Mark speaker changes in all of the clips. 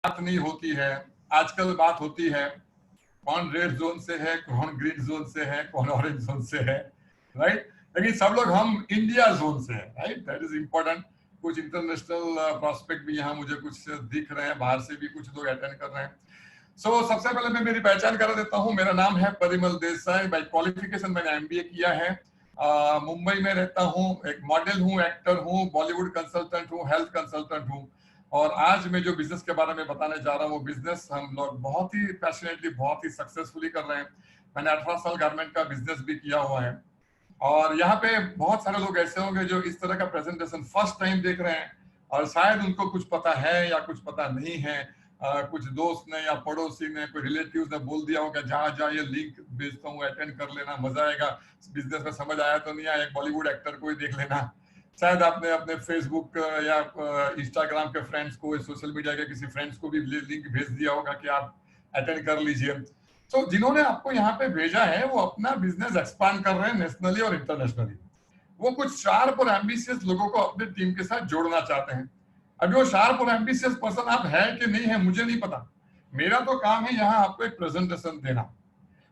Speaker 1: बात नहीं होती है। आजकल बात होती है कौन रेड जोन से है, कौन ग्रीन जोन से है, कौन ऑरेंज जोन से है, राइट। लेकिन सब लोग हम इंडिया जोन से है, राइट। That is important. कुछ इंटरनेशनल प्रोस्पेक्ट भी यहाँ मुझे कुछ दिख रहे हैं, बाहर से भी कुछ लोग अटेंड कर रहे हैं। सबसे पहले मैं मेरी पहचान करा देता हूँ। मेरा नाम है परिमल देसाई। बाय क्वालिफिकेशन मैंने एमबीए किया है। मुंबई में रहता हूँ, एक मॉडल हूँ, एक्टर हूँ, बॉलीवुड कंसल्टेंट हूँ, हेल्थ कंसल्टेंट हूँ। और आज मैं जो बिजनेस के बारे में बताने जा रहा हूँ वो बिजनेस हम लोग बहुत ही पैशनेटली, बहुत ही सक्सेसफुली कर रहे हैं। मैंने 18 साल गारमेंट का बिजनेस भी किया हुआ है। और यहाँ पे बहुत सारे लोग ऐसे होंगे जो इस तरह का प्रेजेंटेशन फर्स्ट टाइम देख रहे हैं और शायद उनको कुछ पता है या कुछ पता नहीं है। कुछ दोस्त ने या पड़ोसी ने, कोई रिलेटिव ने बोल दिया होगा जहाँ जहाँ ये लिंक भेजता हूँ अटेंड कर लेना, मजा आएगा। बिजनेस में समझ आया तो नहीं आया, एक बॉलीवुड एक्टर को ही देख लेना। शायद आपने अपने फेसबुक या इंस्टाग्राम के फ्रेंड्स को, सोशल मीडिया के किसी फ्रेंड्स को भी लिंक भेज दिया होगा कि आप अटेंड कर लीजिए। जिन्होंने आपको यहाँ पे भेजा है वो अपना बिजनेस एक्सपांड कर रहे हैं नेशनली और इंटरनेशनली। वो कुछ शार्प और एम्बिशियस लोगों को अपने टीम के साथ जोड़ना चाहते हैं। अभी वो शार्प और एम्बिशियस पर्सन आप है कि नहीं है मुझे नहीं पता। मेरा तो काम है यहाँ आपको एक प्रेजेंटेशन देना।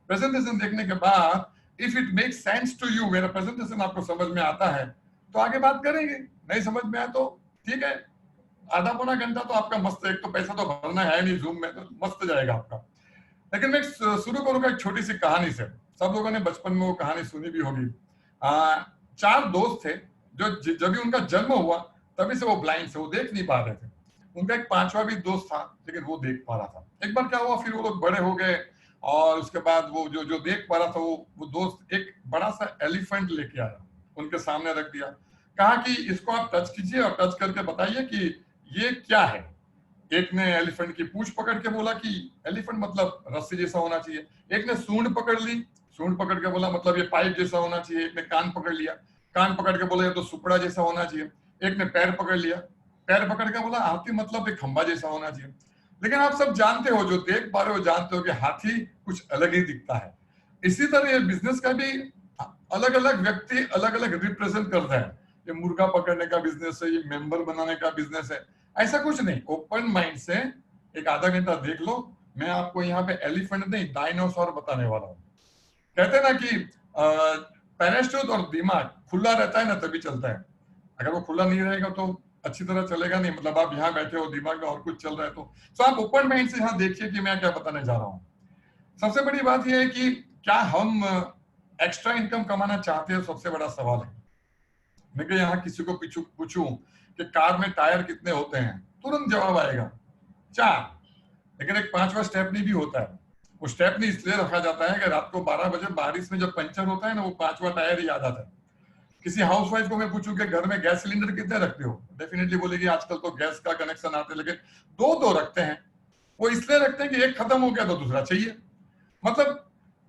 Speaker 1: प्रेजेंटेशन देखने के बाद if it makes sense to you, मेरा प्रेजेंटेशन आपको समझ में आता है तो आगे बात करेंगे। नहीं समझ में आया तो ठीक है, आधा पौना घंटा तो आपका मस्त, एक तो पैसा तो भरना है नहीं जूम में, तो मस्त जाएगा आपका। लेकिन मैं शुरू करूंगा एक छोटी सी कहानी से। सब लोगों ने बचपन में वो कहानी सुनी भी होगी। 4 दोस्त थे जो जब भी उनका जन्म हुआ तभी से वो ब्लाइंड थे, वो देख नहीं पा रहे थे। उनका एक 5वां भी दोस्त था लेकिन वो देख पा रहा था। एक बार क्या हुआ, फिर वो लोग बड़े हो गए और उसके बाद वो जो जो देख पा रहा था वो दोस्त एक बड़ा सा एलिफेंट लेके आया, उनके सामने रख दिया। कहा कि इसको आप टच कीजिए और टच करके बताइए कि ये क्या है। एक ने एलिफेंट की पूंछ पकड़ के बोला कि एलिफेंट मतलब रस्सी जैसा होना चाहिए। एक ने सूंड पकड़ ली, सूंड पकड़ के बोला मतलब ये पाइप जैसा होना चाहिए। एक ने कान पकड़ लिया, कान पकड़ के बोला ये तो सुपड़ा जैसा होना चाहिए। एक ने पैर पकड़ लिया, पैर पकड़ के बोला हाथी मतलब एक खंबा जैसा होना चाहिए। लेकिन आप सब जानते हो, जो देख पा रहे हो जानते हो कि हाथी कुछ अलग ही दिखता है। इसी तरह ये बिजनेस का भी अलग अलग व्यक्ति अलग अलग रिप्रेजेंट करता है। ये मुर्गा पकड़ने का बिजनेस है, ये मेंबर बनाने का बिजनेस है। ऐसा कुछ नहीं, ओपन माइंड से एक आधा घंटा देख लो। मैं आपको यहाँ पे एलिफेंट नहीं डायनासोर बताने वाला हूँ। कहते हैं ना कि पैराशूट और दिमाग खुला रहता है ना तभी चलता है। अगर वो खुला नहीं रहेगा तो अच्छी तरह चलेगा नहीं। मतलब आप यहाँ बैठे हो, दिमाग में और कुछ चल रहा है तो आप ओपन माइंड से यहाँ देखिए कि मैं क्या बताने जा रहा हूँ। सबसे बड़ी बात यह है कि क्या हम एक्स्ट्रा इनकम कमाना चाहते हैं, सबसे बड़ा सवाल है। मैं यहाँ किसी को पूछूं कि कार में टायर कितने होते हैं, तुरंत जवाब आएगा 4। लेकिन एक 5वां स्टेपनी भी होता है। वो स्टेपनी इसलिए रखा जाता है कि रात को 12 बजे बारिश में जब पंचर होता है ना, वो 5वां टायर ही याद आता है। किसी हाउसवाइफ को मैं पूछूं कि घर में गैस सिलेंडर कितने रखते हो, डेफिनेटली बोलेगी आजकल तो गैस का कनेक्शन आते हैं, लेकिन 2 रखते हैं। वो इसलिए रखते हैं कि एक खत्म हो गया तो दूसरा चाहिए। मतलब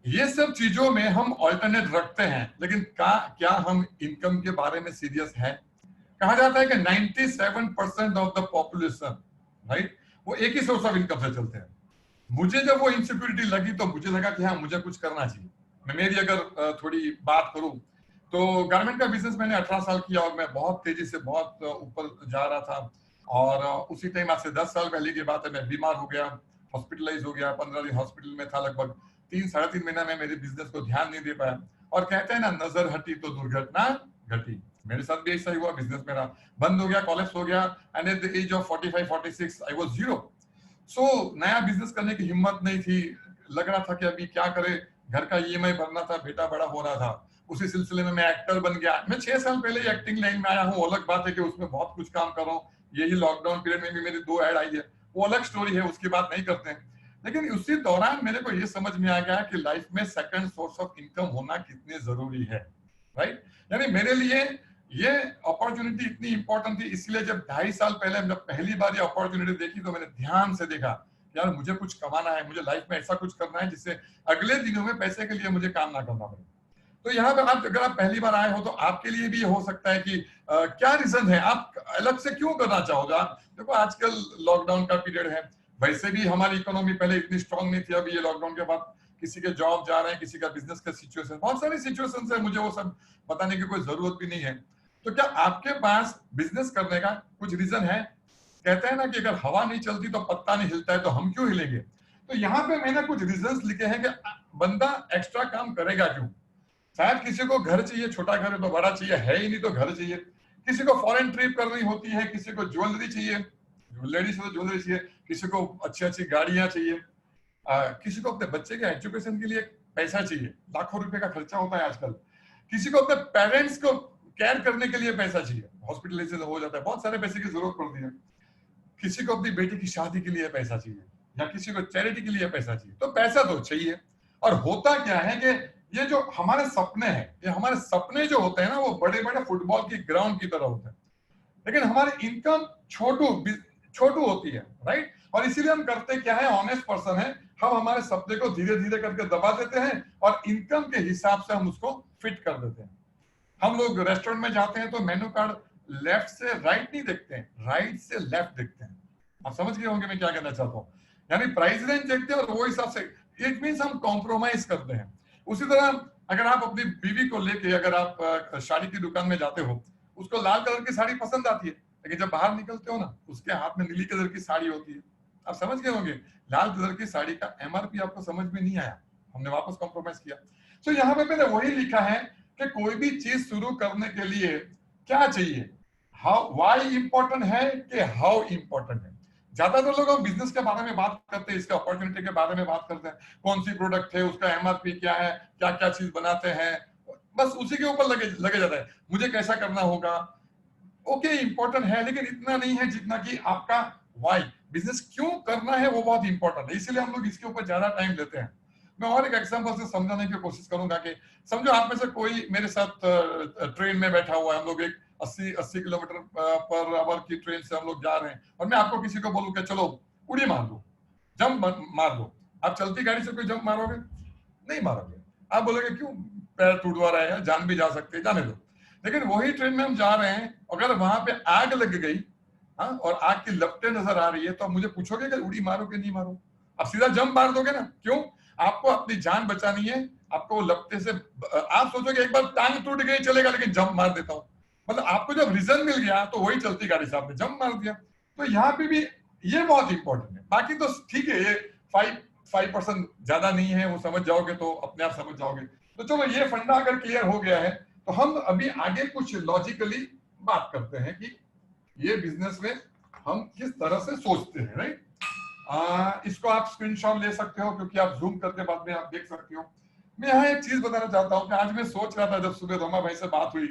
Speaker 1: ये सब चीजों में हम ऑल्टरनेट रखते हैं, लेकिन क्या हम इनकम के बारे में सीरियस है? कहा जाता है कि 97% ऑफ द पॉपुलेशन, राइट, वो एक ही सोर्स ऑफ इनकम से चलते हैं। मुझे जब वो इनसिक्योरिटी लगी तो मुझे लगा कि हाँ मुझे कुछ करना चाहिए। मैं मेरी अगर थोड़ी बात करूं तो गारमेंट का बिजनेस मैंने 18 साल किया और मैं बहुत तेजी से बहुत ऊपर जा रहा था। और उसी टाइम आज से 10 साल पहले की बात है, मैं बीमार हो गया, हॉस्पिटलाइज हो गया, 15 दिन हॉस्पिटल में था। लगभग 3-3.5 महीना में मेरे बिजनेस को ध्यान नहीं दे पाया। और कहते हैं ना, नजर हटी तो दुर्घटना घटी। मेरे साथ भी ऐसा ही हुआ, बिजनेस मेरा बंद हो गया, कॉलेज हो गया। And at the age of 45-46 I was zero. नया बिजनेस करने की हिम्मत नहीं थी। लग रहा था कि अभी क्या करे, घर का ईएमआई भरना था, बेटा बड़ा हो रहा था। उसी सिलसिले में मैं एक्टर बन गया। मैं 6 साल पहले ही एक्टिंग लाइन में आया हूँ। अलग बात है कि उसमें बहुत कुछ काम कर रहा हूँ। यही लॉकडाउन पीरियड में भी मेरी 2 ऐड आई है, वो अलग स्टोरी है, उसकी बात नहीं करते हैं। लेकिन उसी दौरान मेरे को ये समझ में आ गया कि लाइफ में सेकंड सोर्स ऑफ इनकम होना कितने जरूरी है, राइट। यानी मेरे लिए ये अपॉर्चुनिटी इतनी इंपॉर्टेंट थी, इसलिए जब 2.5 साल पहले जब पहली बार ये अपॉर्चुनिटी देखी तो मैंने ध्यान से देखा, यार मुझे कुछ कमाना है, मुझे लाइफ में ऐसा कुछ करना है जिससे अगले दिनों में पैसे के लिए मुझे काम ना करना पड़े। तो यहाँ पे अगर आप पहली बार आए हो तो आपके लिए भी हो सकता है कि क्या रीजन है, आप अलग से क्यों करना चाहोगे। देखो आजकल लॉकडाउन का पीरियड है, वैसे भी हमारी इकोनॉमी पहले इतनी स्ट्रांग नहीं थी। अभी ये लॉकडाउन के बाद किसी के जॉब जा रहे हैं, किसी का बिजनेस का सिचुएशन, बहुत सारी सिचुएशन है, मुझे वो सब बताने की कोई जरूरत भी नहीं है। तो क्या आपके पास बिजनेस करने का कुछ रीजन है? कहते हैं ना कि अगर हवा नहीं चलती तो पत्ता नहीं हिलता है, तो हम क्यों हिलेंगे। तो यहाँ पे मैंने कुछ रीजंस लिखे हैं कि बंदा एक्स्ट्रा काम करेगा क्यों। शायद किसी को घर चाहिए, छोटा घर है तो बड़ा चाहिए, है ही नहीं तो घर चाहिए। किसी को फॉरेन ट्रिप करनी होती है, किसी को ज्वेलरी चाहिए, लेडीज को ज्वेलरी चाहिए, किसी को अच्छी अच्छी गाड़ियां चाहिए, किसी को अपने बच्चे के एजुकेशन के लिए पैसा चाहिए, लाखों रुपए का खर्चा होता है आजकल। किसी को अपने पेरेंट्स को केयर करने के लिए पैसा चाहिए, हॉस्पिटलाइजेशन हो जाता है, बहुत सारे पैसे की जरूरत पड़ती है। किसी को अपनी बेटी की शादी के लिए पैसा चाहिए, या किसी को चैरिटी के लिए पैसा चाहिए। तो पैसा तो चाहिए। और होता क्या है कि ये जो हमारे सपने हैं, ये हमारे सपने जो होते हैं ना, वो बड़े बड़े फुटबॉल की ग्राउंड की तरह होते हैं, लेकिन हमारी इनकम छोटू होती है, राइट। और इसीलिए हम करते क्या है, ऑनेस्ट पर्सन है, हम हमारे सपने को धीरे धीरे करके दबा देते हैं और इनकम के हिसाब से हम उसको फिट कर देते हैं। हम लोग रेस्टोरेंट में जाते हैं तो मेनू कार्ड लेफ्ट से राइट नहीं देखते हैं, राइट से लेफ्ट देखते हैं। आप समझ गए होंगे मैं क्या कहना चाहता हूँ। यानी प्राइस रेंज देखते हैं और वो हिसाब से, इट मीन्स हम कॉम्प्रोमाइज करते हैं। उसी तरह अगर आप अपनी बीवी को लेके, अगर आप साड़ी की दुकान में जाते हो, उसको लाल कलर की साड़ी पसंद आती है, लेकिन जब बाहर निकलते हो ना, उसके हाथ में नीली कलर की साड़ी होती है। आप समझ गए होंगे, लाल कलर की साड़ी का एमआरपी आपको समझ में नहीं आया, हमने वापस कॉम्प्रोमाइज किया। तो यहाँ पे मैंने वही लिखा है कि कोई भी चीज शुरू करने के लिए क्या चाहिए, हाउ, वाई इंपॉर्टेंट है कि हाउ इंपॉर्टेंट है। ज्यादातर लोग हम बिजनेस के बारे में बात करते हैं, इसके अपॉर्चुनिटी के बारे में बात करते हैं, कौन सी प्रोडक्ट है, उसका एमआरपी क्या है, क्या क्या चीज बनाते हैं, बस उसी के ऊपर लगे जाता है, मुझे कैसा करना होगा। ओके, इंपॉर्टेंट है, लेकिन इतना नहीं है जितना कि आपका वाई, बिजनेस क्यों करना है, वो बहुत इंपॉर्टेंट है। इसीलिए हम लोग इसके ऊपर ज्यादा टाइम लेते हैं। मैं और एक एग्जांपल से समझाने की कोशिश करूंगा कि समझो आप में से कोई मेरे साथ ट्रेन में बैठा हुआ है, हम लोग एक 80 किलोमीटर पर आवर की ट्रेन से हम लोग जा रहे हैं, और मैं आपको किसी को बोलूं कि चलो उड़ी मार दो, जंप मार दो। आप चलती गाड़ी से कोई जंप मारोगे? नहीं मारोगे। आप बोलोगे क्यों, पैर टूट रहा है, जान भी जा सकती है, जाने दो। लेकिन वही ट्रेन में हम जा रहे हैं, अगर वहां पे आग लग गई, हाँ, और आग की लपटें नजर आ रही है, तो आप मुझे पूछोगे कि उड़ी मारो कि नहीं मारो? आप सीधा जंप मार दोगे ना। क्यों? आपको अपनी जान बचानी है, आपको वो लपटे से, आप सोचोगे एक बार टांग टूट गई चलेगा, लेकिन जंप मार देता हूं। मतलब आपको जब रीजन मिल गया तो वही चलती गाड़ी से आपने जंप मार दिया। तो यहाँ पे भी ये बहुत इंपॉर्टेंट है। बाकी तो ठीक है, ये 5% ज्यादा नहीं है, वो समझ जाओगे तो अपने आप समझ जाओगे। तो चलो, ये फंडा अगर क्लियर हो गया है, तो हम अभी आगे कुछ लॉजिकली बात करते हैं कि ये बिजनेस में हम किस तरह से सोचते हैं, राइट। इसको आप स्क्रीनशॉट ले सकते हो, क्योंकि आप जूम करके बाद में आप देख सकते हो। मैं यहाँ एक चीज बताना चाहता हूँ कि आज मैं सोच रहा था, जब सुबह रमा भाई से बात हुई,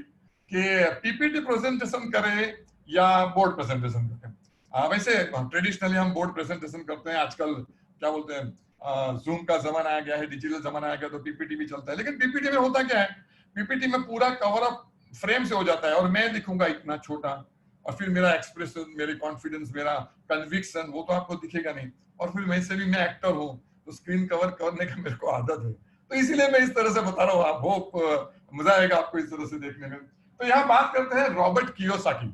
Speaker 1: कि पीपीटी प्रेजेंटेशन करें या बोर्ड प्रेजेंटेशन करें। वैसे ट्रेडिशनली हम बोर्ड प्रेजेंटेशन करते हैं, आजकल क्या बोलते हैं, जूम का जमाना आ गया है, डिजिटल जमाना आ गया, तो पीपीटी भी चलता है। लेकिन पीपीटी में होता क्या है, पीपीटी में पूरा कवर अप फ्रेम से हो जाता है, और मैं लिखूंगा इतना छोटा, और फिर मेरा एक्सप्रेशन, मेरी कॉन्फिडेंस, मेरा कन्विक्शन, वो तो आपको दिखेगा नहीं। और फिर वैसे भी मैं एक्टर हूँ, तो स्क्रीन कवर करने का मेरे को आदत है, तो इसीलिए मैं इस तरह से बता रहा हूँ। आप होप मजा आएगा आपको इस तरह से देखने में। तो यहाँ बात करते हैं रॉबर्ट कियोसाकी।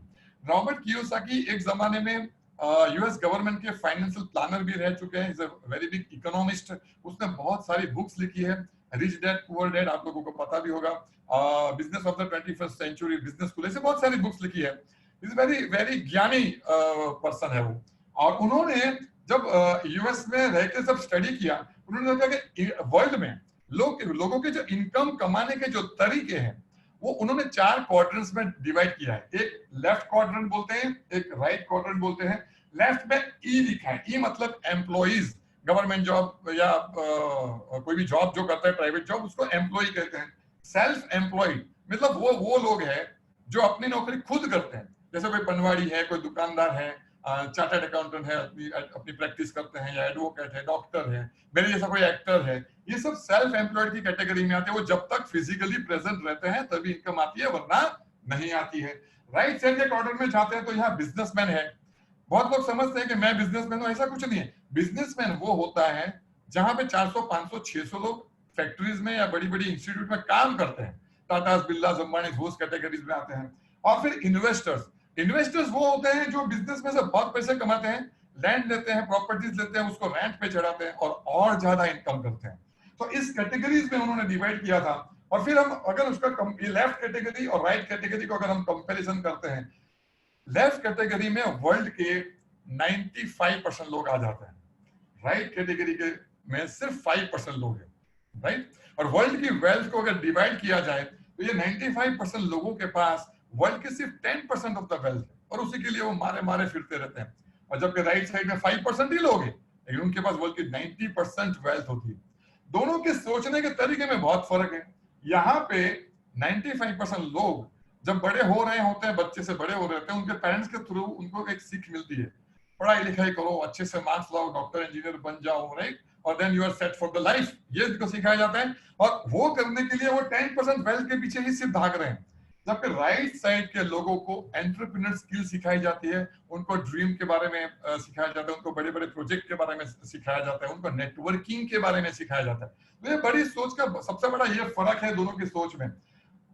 Speaker 1: रॉबर्ट कियोसाकी एक जमाने में यूएस गवर्नमेंट के फाइनेंशियल प्लानर भी रह चुके हैं, is a very big economist. उसने बहुत सारी बुक्स लिखी है, रिच डैड पुअर डैड, आप लोगों को पता भी होगा, business of the 21st century, business school, ऐसे बहुत सारी बुक्स लिखी है। इज वेरी वेरी ज्ञानी पर्सन है वो। और उन्होंने जब यूएस में रह के सब स्टडी किया, उन्होंने कहा कि वर्ल्ड में लोगों के जो इनकम कमाने के जो तरीके हैं, वो उन्होंने 4 क्वाड्रेंट्स में डिवाइड किया है। एक लेफ्ट क्वाड्रेंट बोलते हैं, एक राइट क्वाड्रेंट बोलते हैं। लेफ्ट में ई लिखा है, ई मतलब एम्प्लॉइज, गवर्नमेंट जॉब या कोई भी जॉब जो करता है, प्राइवेट जॉब, उसको एम्प्लॉय कहते हैं। सेल्फ एम्प्लॉयड मतलब वो लोग हैं जो अपनी नौकरी खुद करते हैं, जैसे कोई बनवाड़ी है, कोई दुकानदार है, चार्टर्ड अकाउंटेंट है, अपनी प्रैक्टिस करते हैं, या एडवोकेट है, डॉक्टर है, मेरे जैसा कोई एक्टर है, ये सब सेल्फ एम्प्लॉयड की कैटेगरी में आते हैं। वो जब तक फिजिकली प्रेजेंट रहते हैं तभी इनकम आती है, वरना नहीं आती है। राइट साइड के क्वाड्रेंट में जाते हैं तो यहाँ बिजनेसमैन है। बहुत लोग समझते हैं कि मैं बिजनेसमैन हूं, ऐसा कुछ नहीं है। बिजनेसमैन वो होता है जहां पे 400, 500, 600 लोग फैक्ट्रीज में या बड़ी बड़ी इंस्टीट्यूट में काम करते हैं। टाटा, बिरला, अंबानी उस कैटेगरीज में आते हैं। और फिर इन्वेस्टर्स वो होते हैं जो बिजनेस में से बहुत पैसे कमाते हैं, लैंड लेते हैं, प्रॉपर्टीज लेते हैं, उसको रेंट पे चढ़ाते हैं और ज्यादा इनकम करते हैं। तो इस कैटेगरीज में उन्होंने डिवाइड किया था। और फिर हम अगर उसका लेफ्ट कैटेगरी और राइट कैटेगरी को अगर हम कंपैरिजन करते हैं, लेफ्ट कैटेगरी में वर्ल्ड के 95% लोग आ जाते हैं। राइट कैटेगरी के में सिर्फ 5% लोग हैं, राइट। और वर्ल्ड की वेल्थ को अगर डिवाइड किया जाए तो ये 95% लोगों के पास वर्ल्ड के सिर्फ 10% ऑफ द वेल्थ है, और उसी के लिए वो मारे मारे फिरते रहते हैं। और जबकि राइट साइड में 5% ही लोग हैं, लेकिन उनके पास वर्ल्ड की 90% वेल्थ होती है। दोनों के सोचने के तरीके में बहुत फर्क है। यहाँ पे 95% लोग जब बड़े हो रहे होते हैं, बच्चे से बड़े हो रहे होते हैं, उनके पेरेंट्स के थ्रू उनको एक सीख मिलती है, पढ़ाई लिखाई करो, अच्छे से मार्क्स लाओ, डॉक्टर इंजीनियर बन जाओ, राइट, और then you are set for the life, ये इनको सिखाया जाता है। और वो करने के लिए वो 10% वेल्थ के पीछे ही सिर्फ भाग रहे हैं। जबकि राइट साइड के लोगों को एंटरप्रेन्योर स्किल सिखाई जाती है, उनको ड्रीम के बारे में सिखाया जाता है, उनको बड़े बड़े प्रोजेक्ट के बारे में सिखाया जाता है, उनको नेटवर्किंग के बारे में सिखाया जाता है। तो ये बड़ी सोच का सबसे बड़ा ये फर्क है दोनों की सोच में।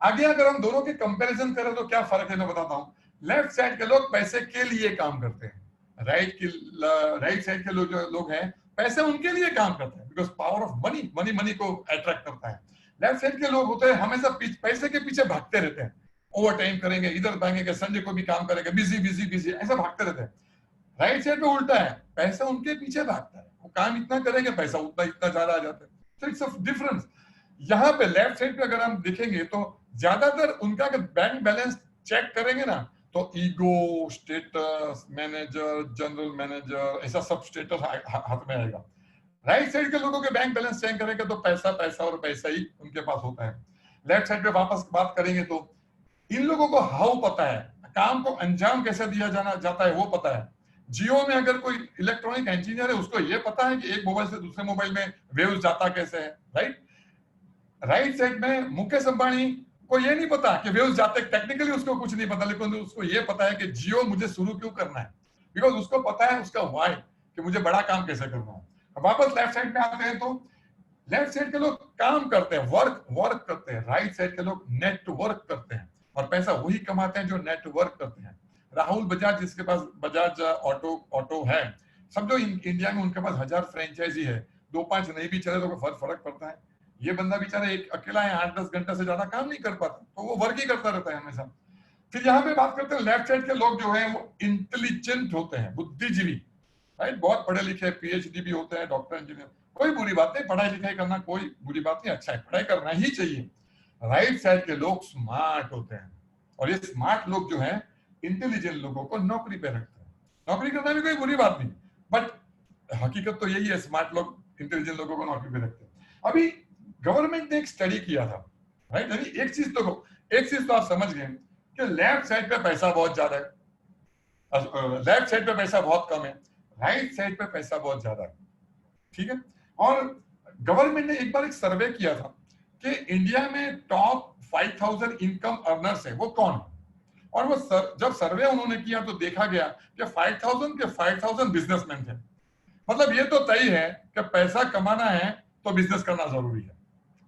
Speaker 1: आगे अगर हम दोनों के कंपैरिजन करें तो क्या फर्क है मैं बताता हूँ। लेफ्ट साइड के लोग पैसे के लिए काम करते हैं, राइट साइड के लोग हैं पैसे उनके लिए काम करते हैं, because power of money, money को अट्रैक्ट करता है। लेफ्ट साइड के लोग होते हैं हमेशा पैसे के पीछे भागते रहते हैं, ओवर टाइम करेंगे, इधर भागेंगे, संडे को भी काम करेंगे, बिजी बिजी बिजी ऐसा भागते रहते हैं। राइट साइड पे उल्टा है, पैसा उनके पीछे भागता है, वो काम इतना करेंगे पैसा उतना इतना ज्यादा आ जाता है। तो इट्स अ डिफरेंस। यहाँ पे लेफ्ट साइड पे अगर हम देखेंगे तो ज्यादातर उनका अगर बैंक बैलेंस चेक करेंगे ना तो ego, status, manager, general manager, ऐसा सब स्टेटस हाथ में आएगा। राइट साइड के लोगों के बैंक बैलेंस चेक करेंगे तो पैसा पैसा और पैसा ही उनके पास होता है। लेफ्ट साइड पे वापस बात करेंगे तो इन लोगों को हाउ पता है, काम को अंजाम कैसे दिया जाना जाता है वो पता है। जियो में अगर कोई इलेक्ट्रॉनिक इंजीनियर है उसको ये पता है कि एक मोबाइल से दूसरे मोबाइल में वेव्स जाता कैसे है, राइट। राइट साइड में मुकेश अंबानी को ये नहीं पता कि वेव्स जाते, टेक्निकली उसको कुछ नहीं पता, लेकिन उसको ये पता है कि जियो मुझे शुरू क्यों करना है, बिकॉज उसको पता है उसका व्हाई, कि मुझे बड़ा काम कैसे करना है। वापस लेफ्ट साइड में आते हैं तो लेफ्ट साइड के लोग काम करते हैं, वर्क करते हैं, राइट साइड के लोग नेटवर्क करते हैं, और पैसा वही कमाते हैं जो नेटवर्क करते हैं। राहुल बजाज जिसके पास बजाज ऑटो है, समझो इंडिया में उनके पास 1000 फ्रेंचाइजी है, 2-5 नहीं भी चले तो फर्क पड़ता है। ये बंदा बेचारा एक अकेला है, 8-10 घंटे से ज्यादा काम नहीं कर पाता, तो वो वर्क ही करता रहता है हमेशा। फिर यहाँ पे बात करते हैं लेफ्ट साइड के लोग जो हैं वो इंटेलिजेंट होते हैं, बुद्धिजीवी, राइट, बहुत पढ़े लिखे, पीएचडी भी होते हैं, डॉक्टर इंजीनियर, कोई बुरी बात नहीं, पढ़ाई लिखाई करना कोई बुरी बात नहीं, अच्छा है, पढ़ाई करना ही चाहिए। राइट साइड के लोग स्मार्ट होते हैं, और ये स्मार्ट लोग जो है इंटेलिजेंट लोगों को नौकरी पे रखते हैं। नौकरी करना भी कोई बुरी बात नहीं, बट हकीकत तो यही है, स्मार्ट लोग इंटेलिजेंट लोगों को नौकरी पे रखते हैं। अभी गवर्नमेंट ने एक स्टडी किया था, राइट, यानी एक चीज तो आप समझ गए कि लेफ्ट साइड पे पैसा बहुत ज्यादा है, लेफ्ट साइड पे पैसा बहुत कम है, राइट साइड पे पैसा बहुत ज्यादा है, ठीक है। और गवर्नमेंट ने एक बार एक सर्वे किया था कि इंडिया में टॉप 5000 इनकम अर्नर्स है वो कौन है, और वो जब सर्वे उन्होंने किया तो देखा गया कि 5000 के 5000 बिजनेसमैन थे। मतलब ये तो तय है कि पैसा कमाना है तो बिजनेस करना जरूरी है,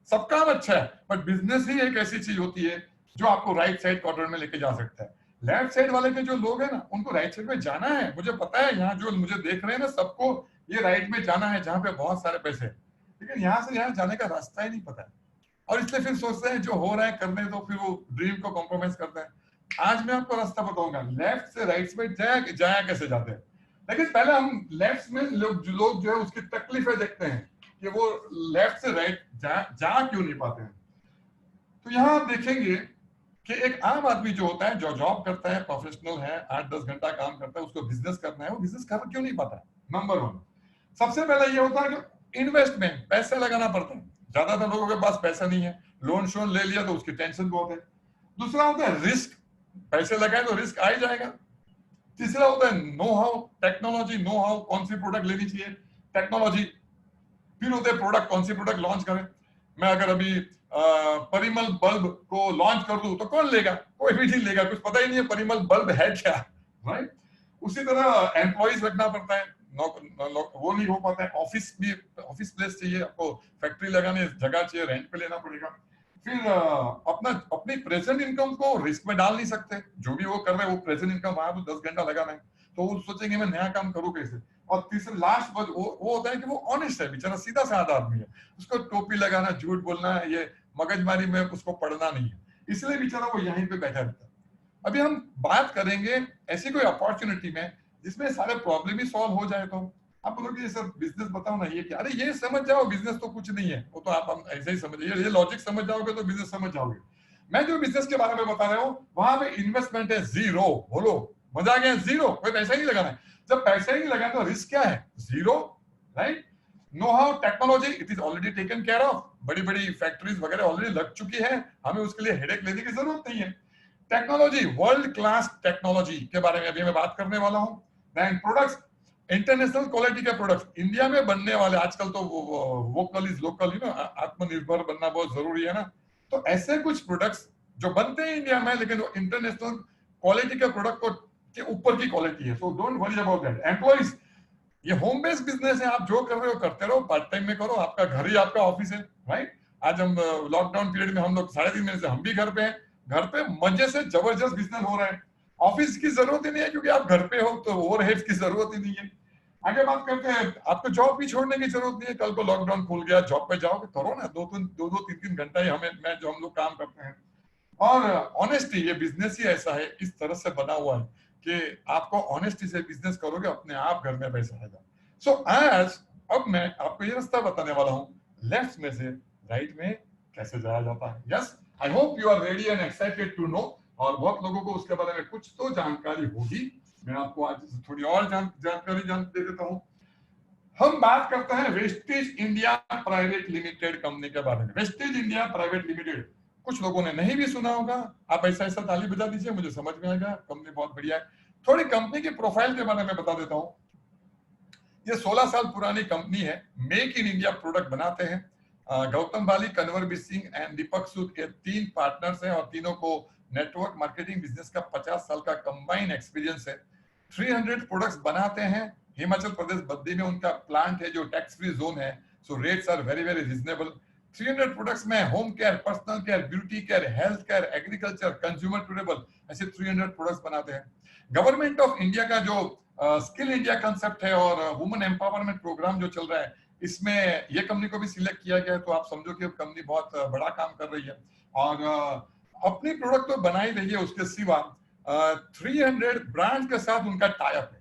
Speaker 1: सब काम अच्छा है, बट बिजनेस ही एक ऐसी चीज होती है जो आपको राइट साइड क्वार्टर में लेके जा सकता है। लेफ्ट साइड वाले के जो लोग हैं ना, उनको राइट साइड में जाना है, मुझे पता है यहाँ जो मुझे देख रहे हैं ना सबको ये राइट में जाना है जहाँ पे बहुत सारे पैसे हैं, लेकिन यहाँ से यहाँ जाने का रास्ता ही नहीं पता है, और इसलिए फिर सोचते हैं जो हो रहा है करने दो, फिर वो ड्रीम को कॉम्प्रोमाइज करते हैं। आज मैं आपको रास्ता बताऊंगा लेफ्ट से राइट में जाया कैसे जाते हैं, लेकिन पहले हम लेफ्ट में लोग जो है उसकी तकलीफें देखते हैं कि वो लेफ्ट से राइट जा क्यों नहीं पाते हैं। तो यहाँ आप देखेंगे कि एक आम आदमी जो होता है, जो जॉब करता है, प्रोफेशनल है, 8-10 घंटा काम करता है, उसको बिजनेस करना है, वो बिजनेस कर क्यों नहीं पाता है। नंबर 1 सबसे पहले ये होता है कि इन्वेस्टमेंट, पैसे लगाना पड़ता है, ज्यादातर लोगों के पास पैसा नहीं है, लोन शोन ले लिया तो उसकी टेंशन बहुत है। दूसरा होता है रिस्क, पैसे लगाए तो रिस्क आ ही जाएगा। तीसरा होता है know how, technology, know how, कौन सी प्रोडक्ट लेनी चाहिए, टेक्नोलॉजी। फिर होते हैं प्रोडक्ट, कौन सी प्रोडक्ट लॉन्च करें। मैं अगर अभी परिमल बल्ब को लॉन्च कर दूं तो कौन लेगा, कोई भी नहीं लेगा, कुछ पता ही नहीं है परिमल बल्ब है क्या, राइट। उसी तरह एम्प्लॉइज रखना पड़ता है, वो नहीं हो पाता है। ऑफिस प्लेस चाहिए आपको, फैक्ट्री लगाने जगह चाहिए, रेंट पे लेना पड़ेगा। फिर अपनी प्रेजेंट इनकम को रिस्क में डाल नहीं सकते, जो भी वो कर रहे हैं वो प्रेजेंट इनकम वहां तो 10 घंटा लगाना है, तो वो सोचेंगे मैं नया काम करूं कैसे। और तीसरा लास्ट वो होता है कि वो ऑनेस्ट है, बेचारा सीधा साधा आदमी है, उसको टोपी लगाना, झूठ बोलना, ये मगजमारी में उसको पढ़ना नहीं है, इसलिए बेचारा वो यहीं पे बैठा रहता है। अभी हम बात करेंगे ऐसी कोई अपॉर्चुनिटी में जिसमें सारे प्रॉब्लम ही सॉल्व हो जाए। तो आप बोलोगे ये सर बिजनेस बताओ ना ये क्या, अरे ये समझ जाओ बिजनेस तो कुछ नहीं है, वो तो आप हम ऐसे ही समझ, ये लॉजिक समझ जाओगे तो बिजनेस समझ जाओगे। मैं जो बिजनेस के बारे में बता रहा हूँ वहां पे इन्वेस्टमेंट है जीरो। बोलो मजा आ गया, जीरो, कोई पैसा ही नहीं लगाना है। जब पैसा ही नहीं लगाना तो रिस्क क्या है, zero, right. Know how technology it is already taken care of, बड़ी बड़ी फैक्ट्रीज वगैरह ऑलरेडी लग चुकी है, हमें उसके लिए हेडेक लेने की जरूरत नहीं है। टेक्नोलॉजी, वर्ल्ड क्लास टेक्नोलॉजी के बारे में अभी मैं बात करने वाला हूं। देन प्रोडक्ट्स, इंटरनेशनल क्वालिटी के प्रोडक्ट्स इंडिया में बनने वाले, आजकल तो vocal is local, you know, आत्मनिर्भर बनना बहुत जरूरी है ना। तो ऐसे कुछ प्रोडक्ट्स जो बनते हैं इंडिया में लेकिन वो इंटरनेशनल क्वालिटी के प्रोडक्ट को के ऊपर की क्वालिटी है, so don't worry about that. Employees, ये होम बेस्ड बिजनेस है, आप जो कर रहे हो करते रहो, पार्ट टाइम में करो, आपका घर ही आपका ऑफिस है, राइट। आज हम लॉकडाउन पीरियड में हम लोग 3.5 महीने से हम भी घर पे हैं, घर पे मजे से जबरदस्त बिजनेस हो रहा है, ऑफिस की जरूरत ही नहीं है क्योंकि आप घर पे हो, तो ओवरहेड्स की जरूरत ही नहीं है। आगे बात करते हैं, आपको जॉब भी छोड़ने की जरूरत नहीं है, कल को लॉकडाउन खुल गया, जॉब पे जाओगे, करो ना, दो तीन तीन घंटा ही हमें मैं जो हम लोग काम करते हैं। और ऑनेस्टी, ये बिजनेस ही ऐसा है, इस तरह से बना हुआ है कि आपको ऑनेस्टी से बिजनेस करोगे अपने आप घर में पैसा आएगा। सो आज अब मैं आपको ये रास्ता बताने वाला हूं, लेफ्ट में से राइट में कैसे जाया जाता है। Yes, I hope you are ready and excited to know, और बहुत लोगों को उसके बारे में कुछ तो जानकारी होगी। मैं आपको आज थोड़ी और जानकारी दे देता हूं। हम बात करते हैं wastage India private limited company के बारे में। वेस्टेज इंडिया प्राइवेट लिमिटेड कुछ लोगों ने नहीं भी सुना होगा, आप ऐसा ऐसा ताली बजा दीजिए, मुझे समझ में आएगा, कंपनी बहुत बढ़िया है। थोड़ी कंपनी की प्रोफाइल के बारे में बता देता हूं। ये 16 साल पुरानी कंपनी है, मेक इन इंडिया प्रोडक्ट बनाते हैं। गौतम बाली, कन्वर सिंह एंड दीपक सूद के 3 पार्टनर्स हैं और तीनों को नेटवर्क मार्केटिंग बिजनेस का 50 साल का कंबाइन एक्सपीरियंस है। 300 प्रोडक्ट्स बनाते हैं। हिमाचल प्रदेश बद्दी में उनका प्लांट है जो टैक्स फ्री जोन है, so rates are very very reasonable. 300 products में home care, personal care, beauty care, health care, agriculture, consumer durable, ऐसे 300 प्रोडक्ट्स बनाते हैं। गवर्नमेंट ऑफ इंडिया का जो स्किल इंडिया कंसेप्ट है और वुमेन एम्पावरमेंट प्रोग्राम जो चल रहा है, इसमें ये कंपनी को भी सिलेक्ट किया गया है, तो आप समझो कि कंपनी बहुत बड़ा काम कर रही है। और अपनी प्रोडक्ट तो बना ही रही है, उसके सिवा 300 ब्रांड के साथ उनका टाई अप है।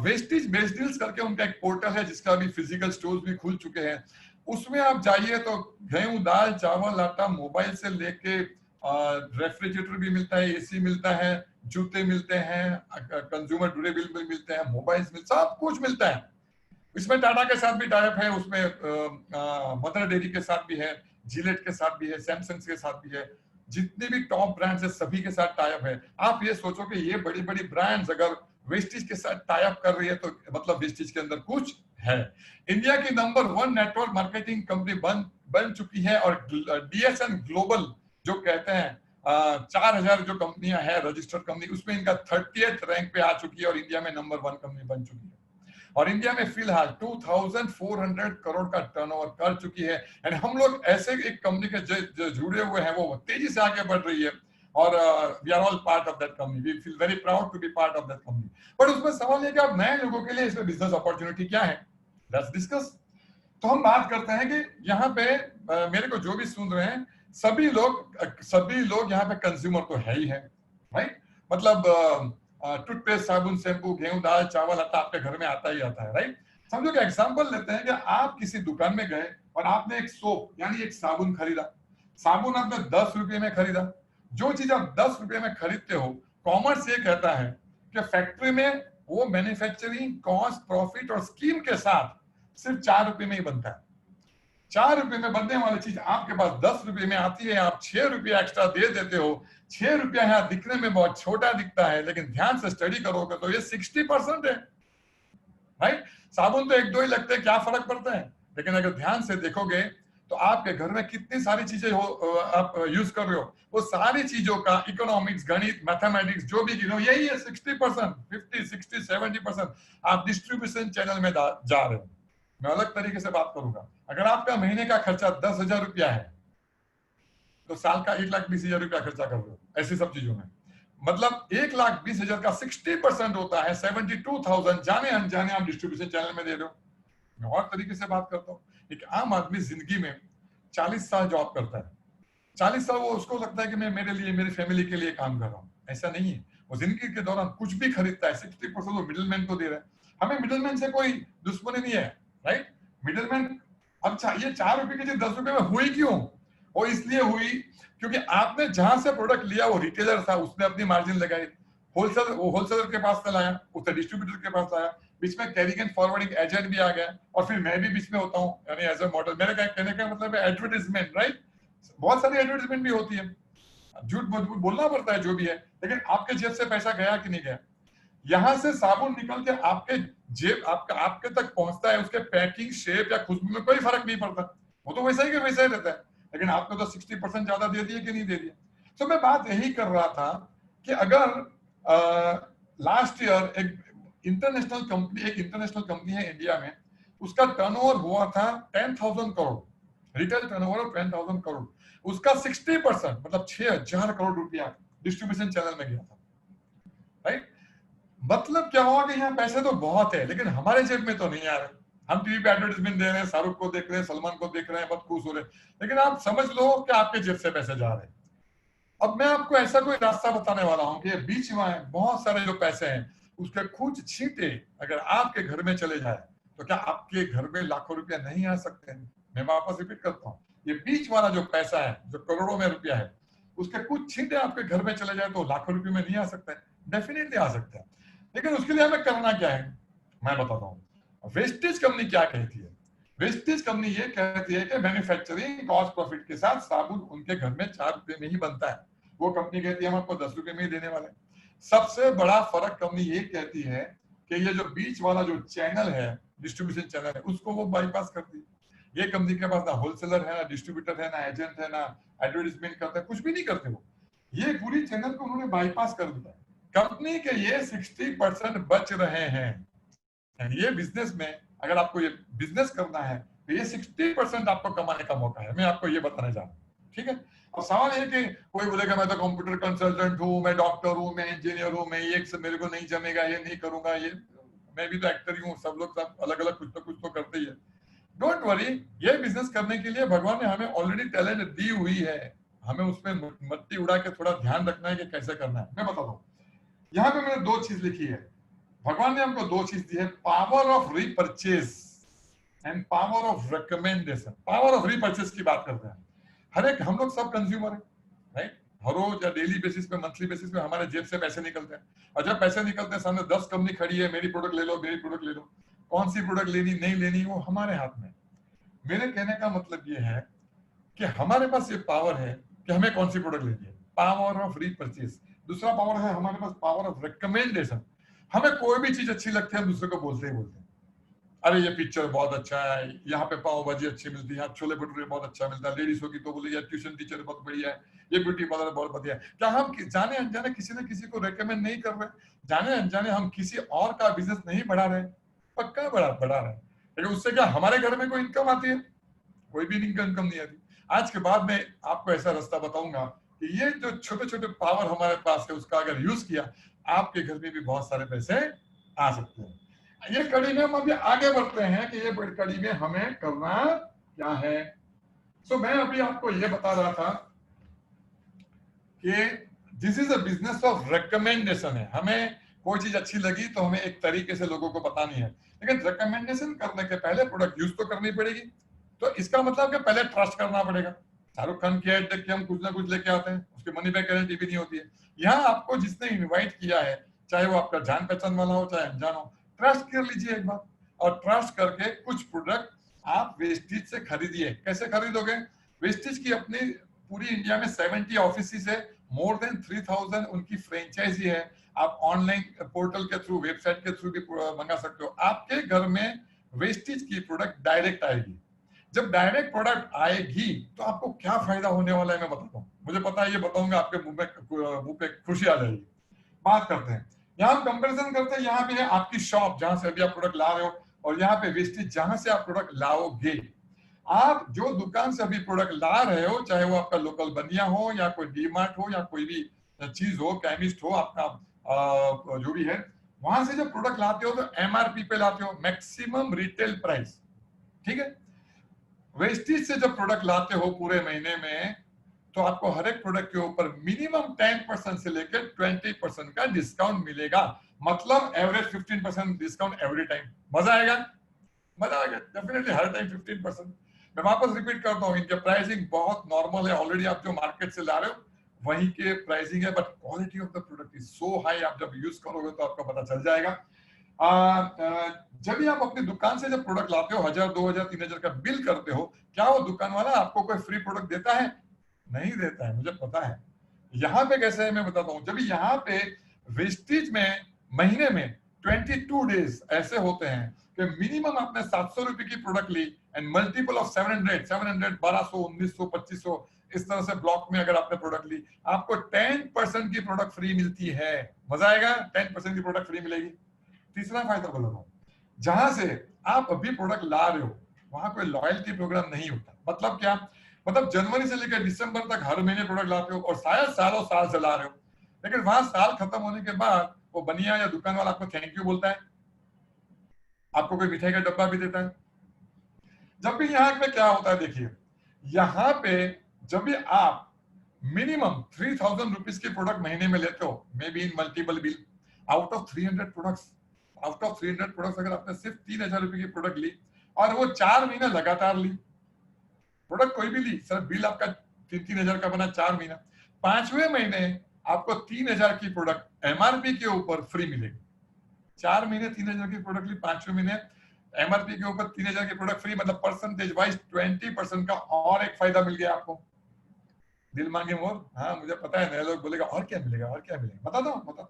Speaker 1: वेस्टेज बेस्ट डील्स करके उनका एक पोर्टल है जिसका अभी फिजिकल स्टोर्स भी खुल चुके हैं। उसमें आप जाइए तो गेहूं, दाल, चावल, आटा, मोबाइल से लेके रेफ्रिजरेटर भी मिलता है, एसी मिलता है, जूते मिलते हैं, कंज्यूमर ड्यूरेबल भी मिलते हैं, मोबाइल्स मिलते, सब कुछ मिलता है। इसमें टाटा के साथ भी टाइप है, उसमें मदर डेयरी के साथ भी है, जिलेट के साथ भी है, सैमसंग के साथ भी है, जितने भी टॉप ब्रांड्स है सभी के साथ टाइप है। आप ये सोचो कि ये बड़ी बड़ी ब्रांड्स अगर वेस्टेज के साथ टाइप कर रही है तो मतलब वेस्टेज के अंदर कुछ है। इंडिया की नंबर 1 नेटवर्क मार्केटिंग कंपनी बन चुकी है और डीएसएन ग्लोबल जो कहते हैं 4000 जो कंपनियां है रजिस्टर्ड कंपनी, उसमें इनका 30th रैंक पे आ चुकी है और इंडिया में नंबर 1 कंपनी बन चुकी है। और इंडिया में फिलहाल 2400 करोड़ का टर्नओवर कर चुकी है। एंड हम लोग ऐसे एक कंपनी के जो जुड़े हुए हैं वो तेजी से आगे बढ़ रही है और we are all part of that company, we feel very proud to be part of that company. But उसमें सवाल ये कि आप नए लोगों के लिए इसमें बिजनेस अपॉर्चुनिटी क्या है, लेट्स डिस्कस। तो हम बात करते हैं कि यहाँ पे मेरे को जो भी सुन रहे हैं सभी लोग यहाँ पे कंज्यूमर तो है ही है, राइट। मतलब टूथपेस्ट, साबुन, शैम्पू, गेहूं, दाल, चावल, आटा आपके घर में आता ही आता है, राइट। समझो कि एग्जांपल लेते हैं कि आप किसी दुकान में गए और आपने एक सोप यानी एक साबुन खरीदा। साबुन आपने 10 रुपए में खरीदा। जो चीज आप 10 रुपए में खरीदते हो, कॉमर्स ये कहता है कि फैक्ट्री में वो मैन्युफैक्चरिंग कॉस्ट, प्रॉफिट और स्कीम के साथ सिर्फ 4 रुपए में ही बनता है। 4 रुपए में बनने वाली चीज आपके पास 10 रुपए में आती है, आप 6 रुपया एक्स्ट्रा दे देते हो। 6 रुपया यहाँ दिखने में बहुत छोटा दिखता है लेकिन ध्यान से स्टडी करोगे तो ये 60% है, राइट। साबुन तो 1-2 ही लगते हैं, क्या फर्क पड़ता है, लेकिन अगर ध्यान से देखोगे तो आपके घर में कितनी सारी चीजें आप यूज कर रहे हो, वो सारी चीजों का इकोनॉमिक्स, गणित, मैथमेटिक्स जो भी गिनो यही है। 60%, 50, 60, 70% आप डिस्ट्रीब्यूशन चैनल में जा रहे हो। मैं अलग तरीके से बात करूंगा, अगर आपका महीने का खर्चा 10,000 रुपया है तो साल का 1,20,000 रुपया खर्चा कर रहे हो ऐसी सब चीजों में। मतलब 1,20,000 का 60% होता है 72,000 जाने अनजाने आप डिस्ट्रीब्यूशन चैनल में दे रहे हो। मैं और तरीके से बात करता हूँ, एक आम आदमी जिंदगी में 40 साल जॉब करता है, 40 साल वो उसको लगता है कि मैं मेरे लिए, मेरी फैमिली के लिए काम कर रहा हूँ, ऐसा नहीं है। वो जिंदगी के दौरान कुछ भी खरीदता है 60% वो मिडिलमैन को दे रहा है। हमें मिडिलमैन से कोई दुश्मनी नहीं है, राइट। मिडिलमैन अब ये 4 रुपए की चीज 10 रुपए में हुई क्यों? वो इसलिए हुई क्योंकि आपने जहां से प्रोडक्ट लिया वो रिटेलर था, उसने अपनी मार्जिन लगाई, होलसेलर के पास से लाया, उससे डिस्ट्रीब्यूटर के पास लाया, बीच में कैरिंग एंड फॉरवर्डिंग एजेंट भी आ गया, और फिर मैं भी बीच में होता हूँ, यानी एज अ मॉडल। मेरे कहने का मतलब है एडवर्टाइजमेंट, राइट। बहुत सारी एडवर्टाइजमेंट भी होती है, झूठ बोलना पड़ता है जो भी है, लेकिन आपके जेब से पैसा गया कि नहीं गया? यहां से साबुन निकल के आपके जेब आपके तक पहुंचता है, उसके पैकिंग, शेप या खुशबू में कोई फर्क नहीं पड़ता, वो तो वैसा ही का वैसा ही रहता है, लेकिन आपने तो 60% ज्यादा दे दिए कि नहीं दे दिए। तो मैं बात यही कर रहा था कि अगर लास्ट ईयर एक इंटरनेशनल कंपनी है इंडिया में, उसका टर्नओवर हुआ था 10,000 करोड़, रिटेल टर्नओवर 10,000 करोड़, उसका 60% मतलब 6,000 करोड़ रुपया डिस्ट्रीब्यूशन चैनल में गया था, राइट। मतलब क्या हुआ कि यहाँ पैसे तो बहुत है, लेकिन हमारे जेब में तो नहीं आ रहे। हम टीवी पे एडवर्टाइजमेंट दे रहे हैं, शाहरुख को देख रहे हैं, सलमान को देख रहे हैं, बहुत खुश हो रहे हैं, लेकिन आप समझ लो कि आपके जेब से पैसे जा रहे हैं। अब मैं आपको ऐसा कोई रास्ता बताने वाला हूं कि बीच में बहुत सारे जो पैसे हैं उसके कुछ छींटे अगर आपके घर में चले जाए तो क्या आपके घर में लाखों रुपया नहीं आ सकते हैं? मैं वापस रिपीट करता हूँ, ये बीच वाला जो पैसा है जो करोड़ों में रुपया है, उसके कुछ छींटे आपके घर में चले जाए तो लाखों रुपए में नहीं आ सकते? डेफिनेटली आ सकते हैं, लेकिन उसके लिए हमें करना क्या है मैं बताता हूँ। वेस्टेज कंपनी क्या कहती है? वेस्टेज कंपनी ये कहती है कि मैन्युफैक्चरिंग कॉस्ट प्रॉफिट के साथ साबुन उनके घर में 4 रुपए में ही बनता है, वो कंपनी कहती है हम आपको 10 रुपए में ही देने वाले हैं। सबसे बड़ा फर्क कंपनी ये कहती है कि ये जो बीच वाला जो चैनल है, डिस्ट्रीब्यूशन चैनल है, उसको वो बाईपास करती है। ये कंपनी के पास ना होलसेलर है, ना डिस्ट्रीब्यूटर है, ना एजेंट है, ना एडवर्टाइजमेंट करते हैं, कुछ भी नहीं करते वो। ये पूरी चैनल को उन्होंने बाईपास कर दिया। कंपनी के ये 60% बच रहे हैं। ये बिजनेस में अगर आपको ये बिजनेस करना है तो ये 60% आपको कमाने का मौका है, मैं आपको ये बताने जा रहा हूँ, ठीक है। अब सवाल ये कि कोई बोलेगा मैं तो कंप्यूटर कंसल्टेंट हूँ, मैं डॉक्टर हूँ, मैं इंजीनियर हूँ, मैं ये मेरे को नहीं जमेगा, ये नहीं करूंगा, ये मैं भी तो एक्टर ही हूँ, सब लोग सब अलग अलग कुछ तो करते ही है। डोंट वरी, ये बिजनेस करने के लिए भगवान ने हमें ऑलरेडी टैलेंट दी हुई है, हमें उसमें मट्टी उड़ा के थोड़ा ध्यान रखना है कि कैसे करना है। मैं बताता हूँ, यहाँ पे मैंने 2 चीज लिखी है। भगवान ने हमको 2 चीज दी है, power of repurchase and power of recommendation. Power of repurchase की बात करते हैं। हर एक हम लोग सब कंज्यूमर है, राइट। हर रोज या डेली बेसिस पे, मंथली बेसिस पे हमारे जेब से पैसे निकलते हैं, और जब पैसे निकलते हैं सामने 10 कंपनी खड़ी है, मेरी प्रोडक्ट ले लो, मेरी प्रोडक्ट ले लो, कौन सी प्रोडक्ट लेनी नहीं लेनी वो हमारे हाथ में। मेरे कहने का मतलब ये है कि हमारे पास ये पावर है कि हमें कौन सी प्रोडक्ट लेनी है, पावर ऑफ रीपर्चेज। दूसरा पावर है हमारे पास पावर ऑफ रिकमेंडेशन। हमें कोई भी चीज अच्छी लगती है, हम दूसरे को बोलते ही बोलते हैं, अरे ये पिक्चर बहुत अच्छा है, यहाँ पे पाव भाजी अच्छी मिलती है, यहाँ छोले भटूरे बहुत अच्छा मिलता है, लेडीज होगी तो बोले यार ट्यूशन टीचर बहुत बढ़िया है, ये ब्यूटी पार्लर बहुत बढ़िया है। क्या हम जाने अनजाने किसी न किसी को रेकमेंड नहीं कर रहे? जाने अनजाने हम किसी और का बिजनेस नहीं बढ़ा रहे? पक्का बढ़ा रहे, लेकिन उससे क्या हमारे घर में कोई इनकम आती है? कोई भी इनकम नहीं आती। आज के बाद में आपको ऐसा रास्ता बताऊंगा कि ये जो छोटे छोटे पावर हमारे पास है उसका अगर यूज किया, आपके घर में भी बहुत सारे पैसे आ सकते हैं। ये कड़ी में हम अभी आगे बढ़ते हैं कि ये कड़ी में हमें करना क्या है। सो मैं अभी आपको ये बता रहा था कि this is a business of recommendation है। हमें कोई चीज अच्छी लगी तो हमें एक तरीके से लोगों को बतानी है, लेकिन रिकमेंडेशन करने के पहले प्रोडक्ट यूज तो करनी पड़ेगी। तो इसका मतलब कि पहले ट्रस्ट करना पड़ेगा। शाहरुख खान की एड देख के हम कुछ ना कुछ लेके आते हैं, उसकी मनी बैक गारंटी भी नहीं होती है। यहाँ आपको जिसने इनवाइट किया है, चाहे वो आपका जान पहचान वाला हो चाहे अनजान हो, ट्रस्ट कर लीजिए एक बार, और ट्रस्ट करके कुछ प्रोडक्ट आप वेस्टेज से खरीदिए। कैसे खरीदोगे? वेस्टेज की अपनी पूरी इंडिया में 70 ऑफिस है, मोर देन 3000 उनकी फ्रेंचाइजी है। आप ऑनलाइन पोर्टल के थ्रू, वेबसाइट के थ्रू भी मंगा सकते हो। आपके घर में वेस्टेज की प्रोडक्ट डायरेक्ट आएगी। जब डायरेक्ट प्रोडक्ट आएगी तो आपको क्या फायदा होने वाला है मैं बताता हूँ। मुझे पता है ये बताऊंगा आपके मुंह पे खुशी आ जाएगी। बात करते हैं, यहाँ हम कंपैरिजन करते हैं। यहाँ पे है आपकी शॉप जहां से अभी आप प्रोडक्ट ला रहे हो, और यहाँ पे वेस्टेज जहां से आप प्रोडक्ट लाओगे। आप जो दुकान से अभी प्रोडक्ट ला रहे हो, चाहे वो आपका लोकल बनिया हो या कोई डीमार्ट हो या कोई भी चीज हो, केमिस्ट हो, आपका जो भी है, वहां से जब प्रोडक्ट लाते हो तो एमआरपी पे लाते हो, मैक्सिमम रिटेल प्राइस, ठीक है। वेस्टेज से जब प्रोडक्ट लाते हो पूरे महीने में तो आपको हर एक प्रोडक्ट के ऊपर मिनिमम 10% से लेकर 20% का डिस्काउंट मिलेगा। मतलब एवरेज 15% डिस्काउंट एवरी टाइम। मजा आएगा, मजा आएगा डेफिनेटली, हर टाइम 15%। मैं वापस रिपीट करता हूँ, इनके प्राइसिंग बहुत नॉर्मल है, ऑलरेडी आप जो मार्केट से ला रहे हो वही के प्राइसिंग है, but quality of the product is so high, आप जब यूज करोगे तो आपको पता चल जाएगा। जब भी आप अपनी दुकान से जब प्रोडक्ट लाते हो, 1000, 2000, 3000 का बिल करते हो, क्या वो दुकान वाला आपको कोई फ्री प्रोडक्ट देता है? नहीं देता है, मुझे पता है। यहाँ पे कैसे है मैं बताता हूँ। जब यहाँ पे वेस्टेज में महीने में 22 डेज ऐसे होते हैं कि मिनिमम आपने 700 रुपए की प्रोडक्ट ली एंड मल्टीपल ऑफ 700, 1200, 1900, 2500 इस तरह से ब्लॉक में अगर आपने प्रोडक्ट ली, आपको 10% की प्रोडक्ट फ्री मिलती है। मजा आएगा, 10% की प्रोडक्ट फ्री मिलेगी। तीसरा फायदा बोल रहा हूँ, जहां से आप अभी प्रोडक्ट ला रहे हो वहां कोई लॉयल्टी प्रोग्राम नहीं होता। मतलब क्या? मतलब जनवरी से लेकर दिसंबर तक हर महीने प्रोडक्ट लाते हो और शायद सालों साल से ला रहे हो, लेकिन वहां साल खत्म होने के बाद वो बनिया या दुकान वाला आपको थैंक यू बोलता है, आपको कोई मिठाई का डब्बा भी देता है। जब भी यहाँ में क्या होता है देखिए, यहाँ पे जब भी आप मिनिमम 3000 रुपीज की प्रोडक्ट महीने में लेते हो, may be in multiple bill, out of 300 products, अगर आपने सिर्फ 3000 रुपए की प्रोडक्ट ली और वो 4 महीने लगातार ली, प्रोडक्ट कोई भी ली, सर बिल आपका 3-3000 का बना 4 महीना, 5वें महीने आपको 3000 की प्रोडक्ट एमआरपी के ऊपर फ्री मिलेगी। 4 महीने 3000 की प्रोडक्ट ली, 5वें महीने एमआरपी के ऊपर 3000 की प्रोडक्ट फ्री, मतलब परसेंटेज वाइज 20% का और एक फायदा मिल गया आपको। दिल मांगे मोर, हाँ मुझे पता है नए लोग बोलेगा और क्या मिलेगा, और क्या मिलेगा, बता दो।